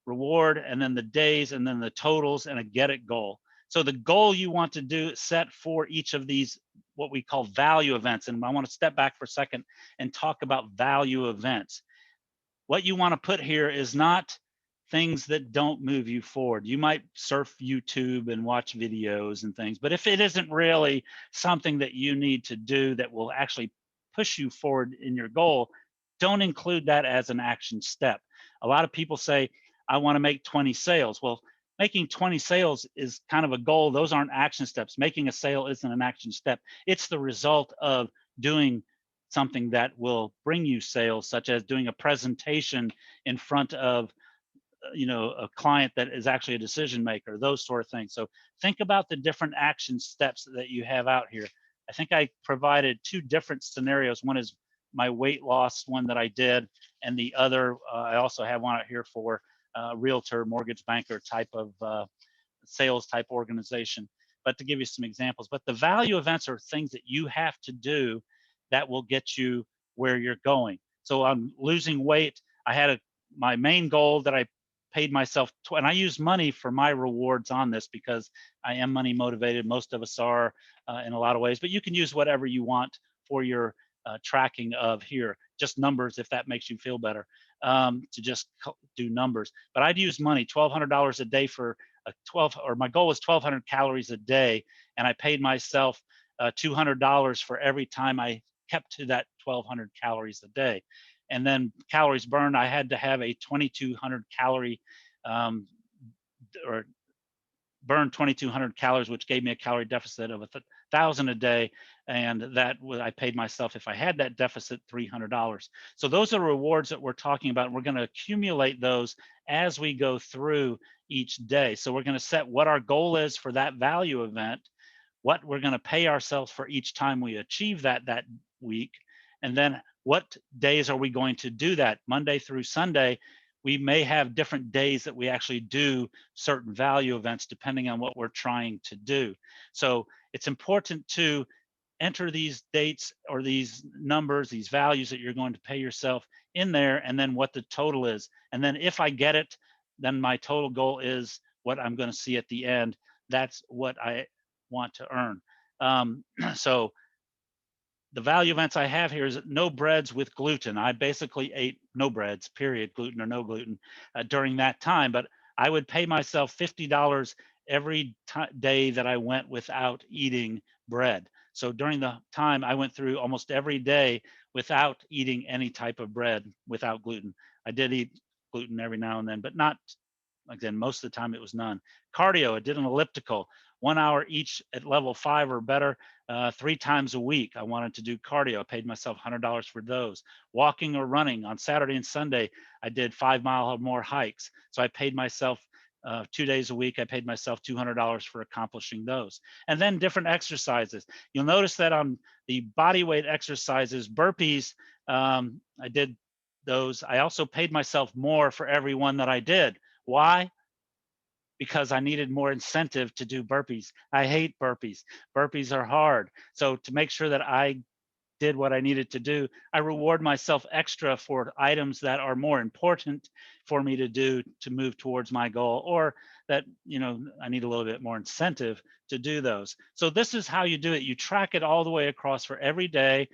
reward, and then the days, and then the totals, and a get it goal. So the goal you want to set for each of these, what we call value events. And I want to step back for a second and talk about value events. What you want to put here is not things that don't move you forward. You might surf YouTube and watch videos and things, but if it isn't really something that you need to do that will actually push you forward in your goal, don't include that as an action step. A lot of people say, I want to make 20 sales. Well, making 20 sales is kind of a goal. Those aren't action steps. Making a sale isn't an action step. It's the result of doing something that will bring you sales, such as doing a presentation in front of a client that is actually a decision maker, those sort of things. So think about the different action steps that you have out here. I think I provided 2 different scenarios. One is my weight loss one that I did, and the other, I also have one out here for realtor, mortgage banker type of sales type organization. But to give you some examples, but the value events are things that you have to do that will get you where you're going. So on losing weight, I had my main goal that I paid myself, and I use money for my rewards on this because I am money motivated. Most of us are in a lot of ways, but you can use whatever you want for your tracking of here, just numbers if that makes you feel better, to just do numbers. But I'd use money, $1,200 a day for my goal was 1,200 calories a day, and I paid myself $200 for every time I kept to that 1,200 calories a day. And then calories burned, I had to have a 2,200 calorie or burn 2,200 calories, which gave me a calorie deficit of 1,000 a day. And that I paid myself, if I had that deficit, $300. So those are rewards that we're talking about. And we're going to accumulate those as we go through each day. So we're going to set what our goal is for that value event, what we're going to pay ourselves for each time we achieve that week, and then what days are we going to do that? Monday through Sunday, we may have different days that we actually do certain value events depending on what we're trying to do. So it's important to enter these dates or these numbers, these values that you're going to pay yourself in there, and then what the total is. And then if I get it, then my total goal is what I'm going to see at the end. That's what I want to earn. So the value events I have here is no breads with gluten. I basically ate no breads, period, gluten or no gluten, during that time. But I would pay myself $50 every day that I went without eating bread. So during the time, I went through almost every day without eating any type of bread without gluten. I did eat gluten every now and then, but not, again, most of the time it was none. Cardio, I did an elliptical, 1 hour each at level 5 or better, 3 times a week. I wanted to do cardio. I paid myself $100 for those. Walking or running on Saturday and Sunday, I did 5 mile or more hikes. So I paid myself 2 days a week. I paid myself $200 for accomplishing those. And then different exercises. You'll notice that on the body weight exercises, burpees, I did those. I also paid myself more for every one that I did. Why? Because I needed more incentive to do burpees. I hate burpees. Burpees are hard. So to make sure that I did what I needed to do, I reward myself extra for items that are more important for me to do to move towards my goal, or that, I need a little bit more incentive to do those. So this is how you do it. You track it all the way across for every day,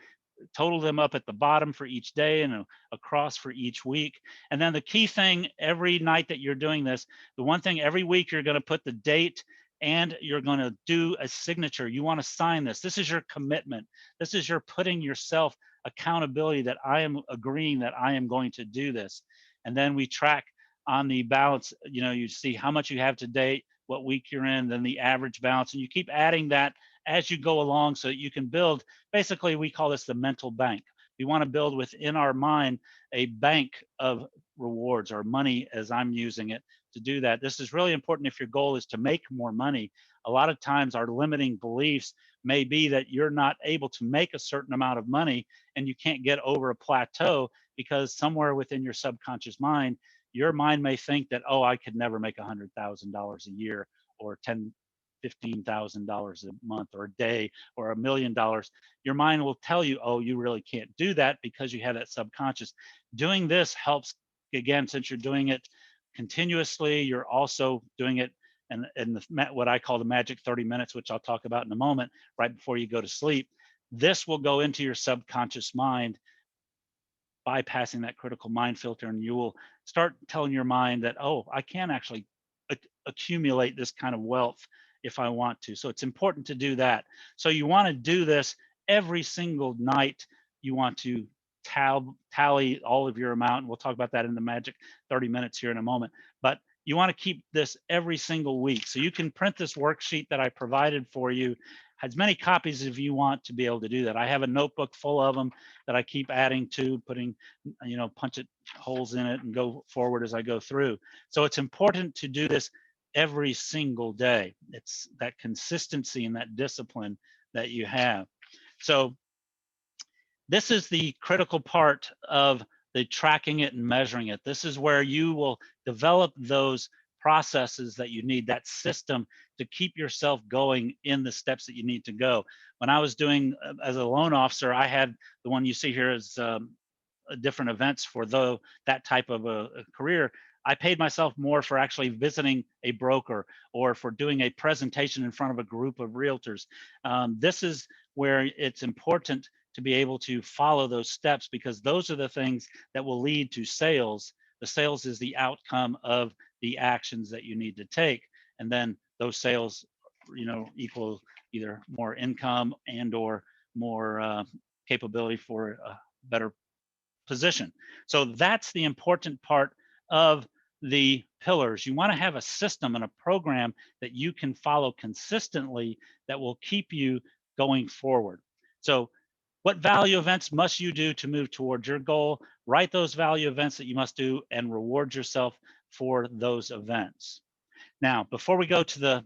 total them up at the bottom for each day and across for each week. And then the key thing every night that you're doing this, the one thing every week, you're going to put the date and you're going to do a signature. You want to sign this. This is your commitment. This is your putting yourself accountability that I am agreeing that I am going to do this. And then we track on the balance, you see how much you have to date, what week you're in, then the average balance, and you keep adding that as you go along so that you can build, basically we call this the mental bank. We want to build within our mind a bank of rewards or money, as I'm using it to do that. This is really important if your goal is to make more money. A lot of times our limiting beliefs may be that you're not able to make a certain amount of money and you can't get over a plateau because somewhere within your subconscious mind, your mind may think that, oh, I could never make $100,000 a year or $15,000 a month or a day or $1 million. Your mind will tell you, oh, you really can't do that because you have that subconscious. Doing this helps, again, since you're doing it continuously, you're also doing it in what I call the magic 30 minutes, which I'll talk about in a moment, right before you go to sleep. This will go into your subconscious mind, bypassing that critical mind filter, and you will start telling your mind that, oh, I can actually accumulate this kind of wealth if I want to. So it's important to do that. So you want to do this every single night. You want to tally all of your amount. And we'll talk about that in the magic 30 minutes here in a moment. But you want to keep this every single week. So you can print this worksheet that I provided for you, as many copies if you want to be able to do that. I have a notebook full of them that I keep adding to, putting, punch it holes in it and go forward as I go through. So it's important to do this every single day. It's that consistency and that discipline that you have. So this is the critical part of the tracking it and measuring it. This is where you will develop those processes that you need, that system to keep yourself going in the steps that you need to go. When I was doing as a loan officer, I had the one you see here as different events for that type of a career. I paid myself more for actually visiting a broker or for doing a presentation in front of a group of realtors. This is where it's important to be able to follow those steps, because those are the things that will lead to sales. The sales is the outcome of the actions that you need to take. And then those sales, equal either more income and or more capability for a better position. So that's the important part of the pillars. You want to have a system and a program that you can follow consistently that will keep you going forward. So what value events must you do to move towards your goal? Write those value events that you must do and reward yourself for those events. Now, before we go to the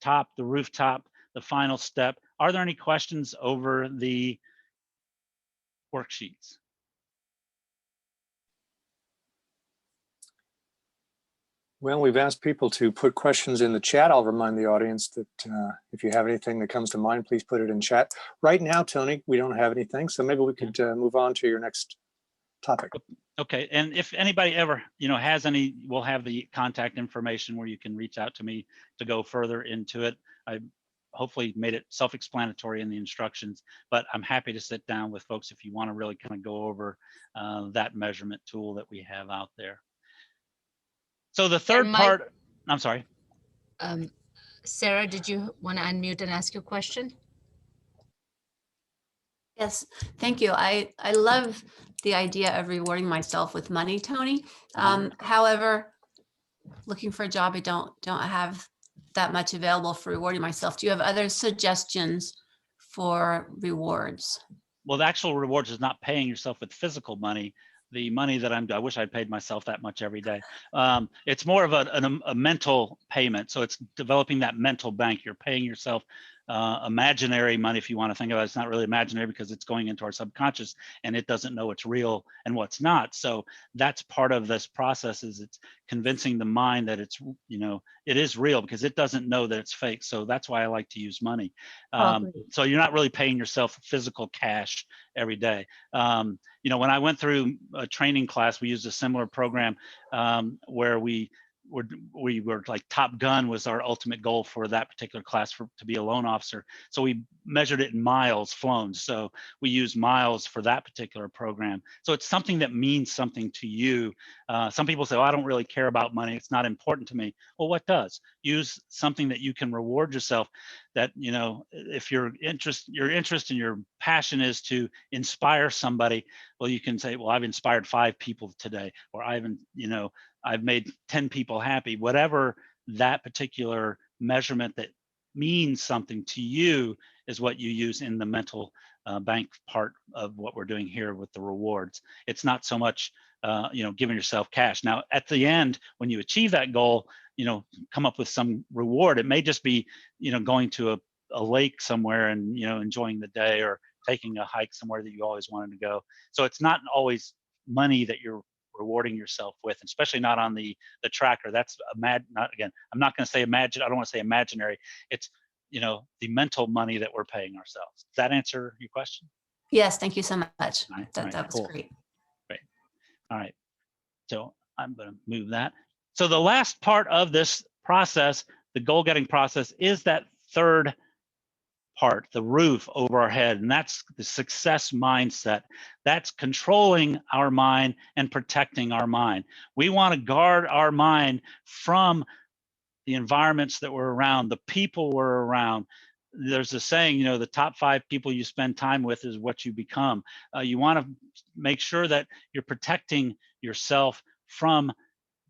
top, the rooftop, the final step, are there any questions over the worksheets? Well, we've asked people to put questions in the chat. I'll remind the audience that if you have anything that comes to mind, please put it in chat. Right now, Tony, we don't have anything, so maybe we could move on to your next topic. Okay, and if anybody ever, has any, we'll have the contact information where you can reach out to me to go further into it. I hopefully made it self-explanatory in the instructions, but I'm happy to sit down with folks if you want to really kind of go over that measurement tool that we have out there. So the third part, I'm sorry. Sarah, did you want to unmute and ask your question? Yes, thank you. I love the idea of rewarding myself with money, Tony. However, looking for a job, I don't have that much available for rewarding myself. Do you have other suggestions for rewards? Well, the actual rewards is not paying yourself with physical money. The money that I wish I paid myself that much every day. It's more of a mental payment. So it's developing that mental bank. You're paying yourself imaginary money, if you want to think about it. It's not really imaginary because it's going into our subconscious and it doesn't know what's real and what's not. So that's part of this process, is it's convincing the mind that it's, it is real, because it doesn't know that it's fake. So that's why I like to use money. So you're not really paying yourself physical cash every day. When I went through a training class, we used a similar program where we were like Top Gun was our ultimate goal for that particular class, to be a loan officer. So we measured it in miles flown. So we use miles for that particular program. So it's something that means something to you. Some people say, "Oh, I don't really care about money. It's not important to me." Well, what does? Use something that you can reward yourself. That, if your interest and your passion is to inspire somebody, well, you can say, "Well, I've inspired 5 people today," or I've made 10 people happy. Whatever that particular measurement that means something to you is what you use in the mental bank part of what we're doing here with the rewards. It's not so much, giving yourself cash. Now, at the end, when you achieve that goal, come up with some reward. It may just be, going to a lake somewhere and, enjoying the day, or taking a hike somewhere that you always wanted to go. So it's not always money that you're rewarding yourself with, especially not on the tracker. That's I'm not going to say imagine. I don't want to say imaginary. It's, the mental money that we're paying ourselves. Does that answer your question? Yes, thank you so much. All right, That was cool. great. Great. All right. So I'm going to move that. So the last part of this process, the goal getting process, is that third part, the roof over our head, and that's the success mindset. That's controlling our mind and protecting our mind. We want to guard our mind from the environments that we're around, the people we're around. There's a saying, the top 5 people you spend time with is what you become. You want to make sure that you're protecting yourself from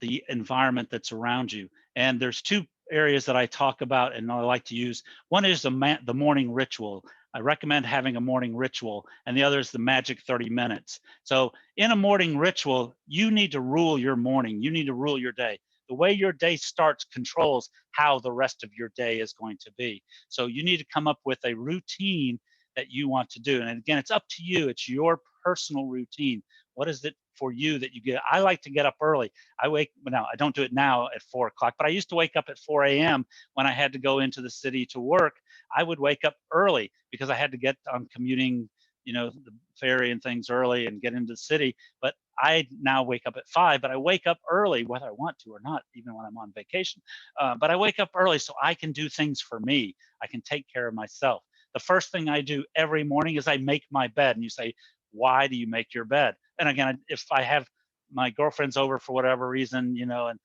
the environment that's around you. And there's 2 areas that I talk about and I like to use. One is the morning ritual. I recommend having a morning ritual, and the other is the magic 30 minutes. So in a morning ritual, you need to rule your morning. You need to rule your day. The way your day starts controls how the rest of your day is going to be. So you need to come up with a routine that you want to do. And again, it's up to you. It's your personal routine. What is it for you that you get? I like to get up early. Now I don't do it now at 4 o'clock, but I used to wake up at 4 a.m. when I had to go into the city to work. I would wake up early because I had to get on commuting, the ferry and things early and get into the city. But I now wake up at 5, but I wake up early whether I want to or not, even when I'm on vacation. But I wake up early so I can do things for me. I can take care of myself. The first thing I do every morning is I make my bed. And you say, why do you make your bed? And again, if I have my girlfriend's over for whatever reason, and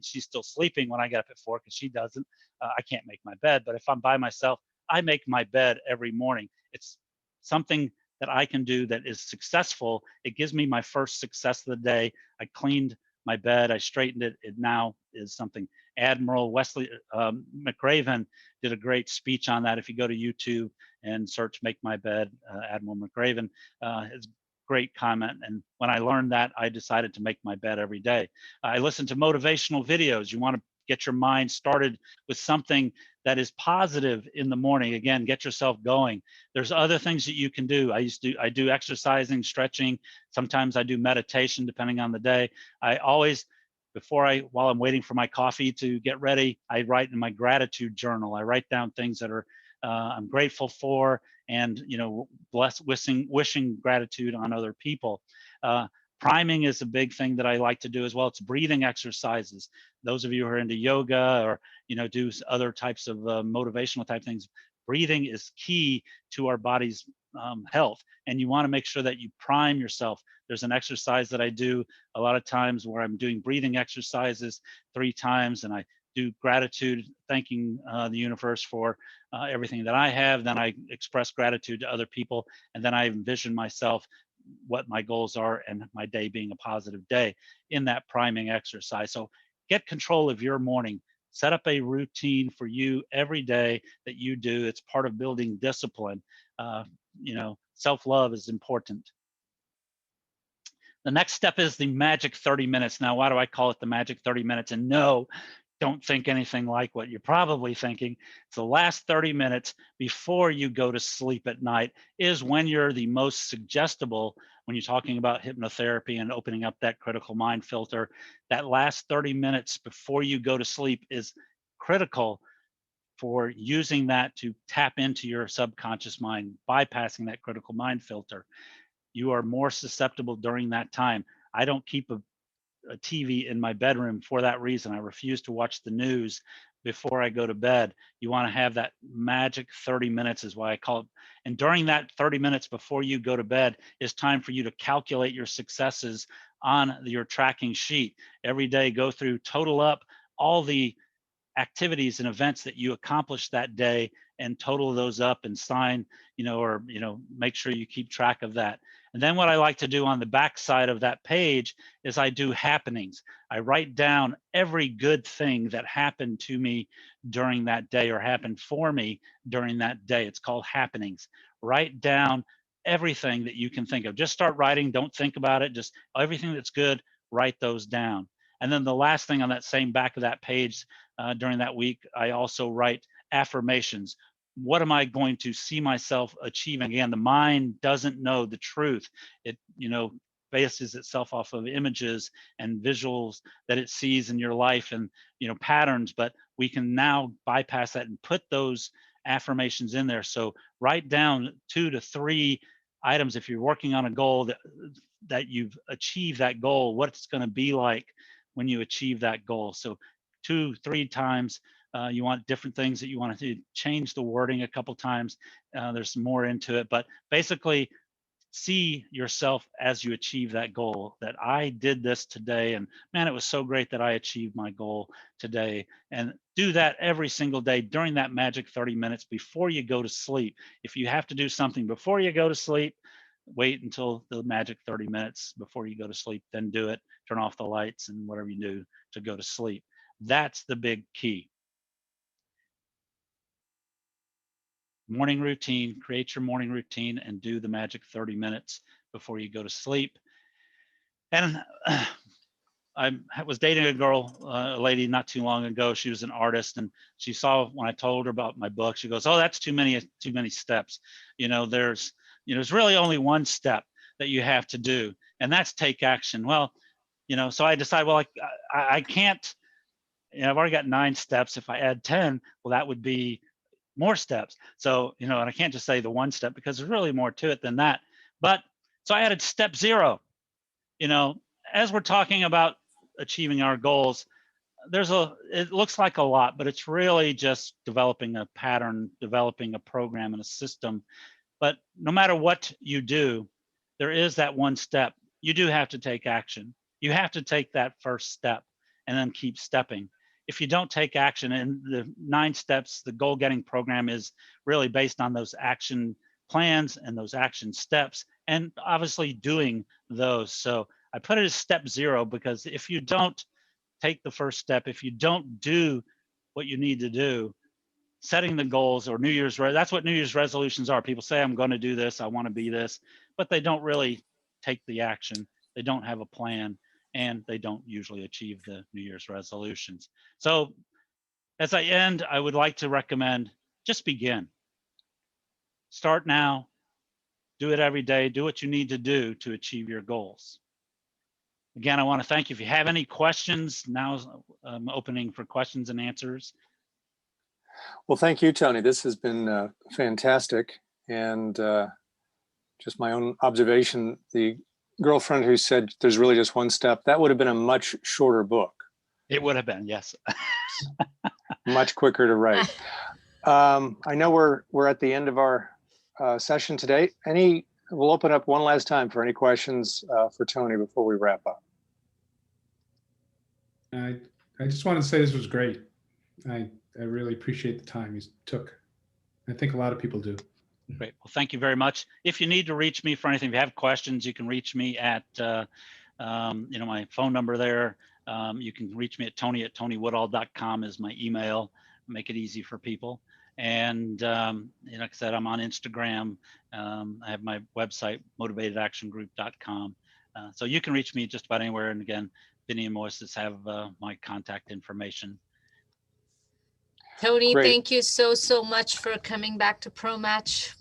she's still sleeping when I get up at 4 because she doesn't, I can't make my bed. But if I'm by myself, I make my bed every morning. It's something that I can do that is successful. It gives me my first success of the day. I cleaned my bed, I straightened it. It now is something. Admiral Wesley McRaven did a great speech on that. If you go to YouTube and search "Make My Bed," Admiral McRaven, his great comment. And when I learned that, I decided to make my bed every day. I listen to motivational videos. You want to get your mind started with something that is positive in the morning. Again, get yourself going. There's other things that you can do. I do exercising, stretching. Sometimes I do meditation, depending on the day. I always, while I'm waiting for my coffee to get ready, I write in my gratitude journal. I write down things that are I'm grateful for, and wishing gratitude on other people. Priming is a big thing that I like to do as well. It's breathing exercises. Those of you who are into yoga or do other types of motivational type things, breathing is key to our body's health, and you want to make sure that you prime yourself. There's an exercise that I do a lot of times where I'm doing breathing exercises 3 times, and I do gratitude, thanking the universe for everything that I have. Then I express gratitude to other people, and then I envision myself what my goals are and my day being a positive day in that priming exercise. So get control of your morning. Set up a routine for you every day that you do. It's part of building discipline. Self-love is important. The next step is the magic 30 minutes. Now, why do I call it the magic 30 minutes? And no, don't think anything like what you're probably thinking. It's the last 30 minutes before you go to sleep at night is when you're the most suggestible. When you're talking about hypnotherapy and opening up that critical mind filter, that last 30 minutes before you go to sleep is critical for using that to tap into your subconscious mind, bypassing that critical mind filter. You are more susceptible during that time. I don't keep a TV in my bedroom for that reason. I refuse to watch the news before I go to bed. You want to have that magic 30 minutes is why I call it. And during that 30 minutes before you go to bed is time for you to calculate your successes on your tracking sheet. Every day, go through, total up all the activities and events that you accomplished that day and total those up and sign, or make sure you keep track of that. And then what I like to do on the back side of that page is I do happenings. I write down every good thing that happened to me during that day or happened for me during that day. It's called happenings. Write down everything that you can think of. Just start writing. Don't think about it. Just everything that's good, write those down. And then the last thing on that same back of that page during that week, I also write affirmations. What am I going to see myself achieving? Again, the mind doesn't know the truth. It, bases itself off of images and visuals that it sees in your life and, patterns, but we can now bypass that and put those affirmations in there. So write down 2 to 3 items if you're working on a goal that you've achieved that goal, what it's going to be like when you achieve that goal. So 2-3 times. You want different things that you want to change the wording a couple times. There's more into it, but basically see yourself as you achieve that goal, that I did this today, and man, it was so great that I achieved my goal today. And do that every single day during that magic 30 minutes before you go to sleep. If you have to do something before you go to sleep, wait until the magic 30 minutes before you go to sleep, then do it. Turn off the lights and whatever you do to go to sleep. That's the big key. morning routine, create your morning routine and do the magic 30 minutes before you go to sleep. And I was dating a girl, a lady not too long ago. She was an artist, and she saw when I told her about my book, she goes, "Oh, that's too many steps. There's really only one step that you have to do, and that's take action." Well, so I decided, well, I can't, I've already got 9 steps. If I add 10, well, that would be more steps. So, and I can't just say the one step because there's really more to it than that. But so I added step 0. As we're talking about achieving our goals, it looks like a lot, but it's really just developing a pattern, developing a program and a system. But no matter what you do, there is that one step. You do have to take action. You have to take that first step and then keep stepping. If you don't take action, and the 9 steps, the goal getting program is really based on those action plans and those action steps, and obviously doing those. So I put it as step 0 because if you don't take the first step, if you don't do what you need to do, setting the goals or that's what New Year's resolutions are. People say, I'm going to do this, I want to be this, but they don't really take the action. They don't have a plan, and they don't usually achieve the New Year's resolutions. So as I end, I would like to recommend just begin. Start now, do it every day, do what you need to do to achieve your goals. Again, I want to thank you. If you have any questions, now I'm opening for questions and answers. Well, thank you, Tony. This has been fantastic. And just my own observation, the girlfriend who said there's really just one step, that would have been a much shorter book. It would have been, yes. Much quicker to write. I know we're at the end of our session today. We'll open up one last time for any questions for Tony before we wrap up. I just want to say this was great. I really appreciate the time you took. I think a lot of people do. Great. Well, thank you very much. If you need to reach me for anything, if you have questions, you can reach me at my phone number there. You can reach me at tony@tonywoodall.com is my email. Make it easy for people. And like I said, I'm on Instagram. I have my website, motivatedactiongroup.com. So you can reach me just about anywhere. And again, Vinny and Moises have my contact information. Tony, Great. thank you so much for coming back to ProMatch.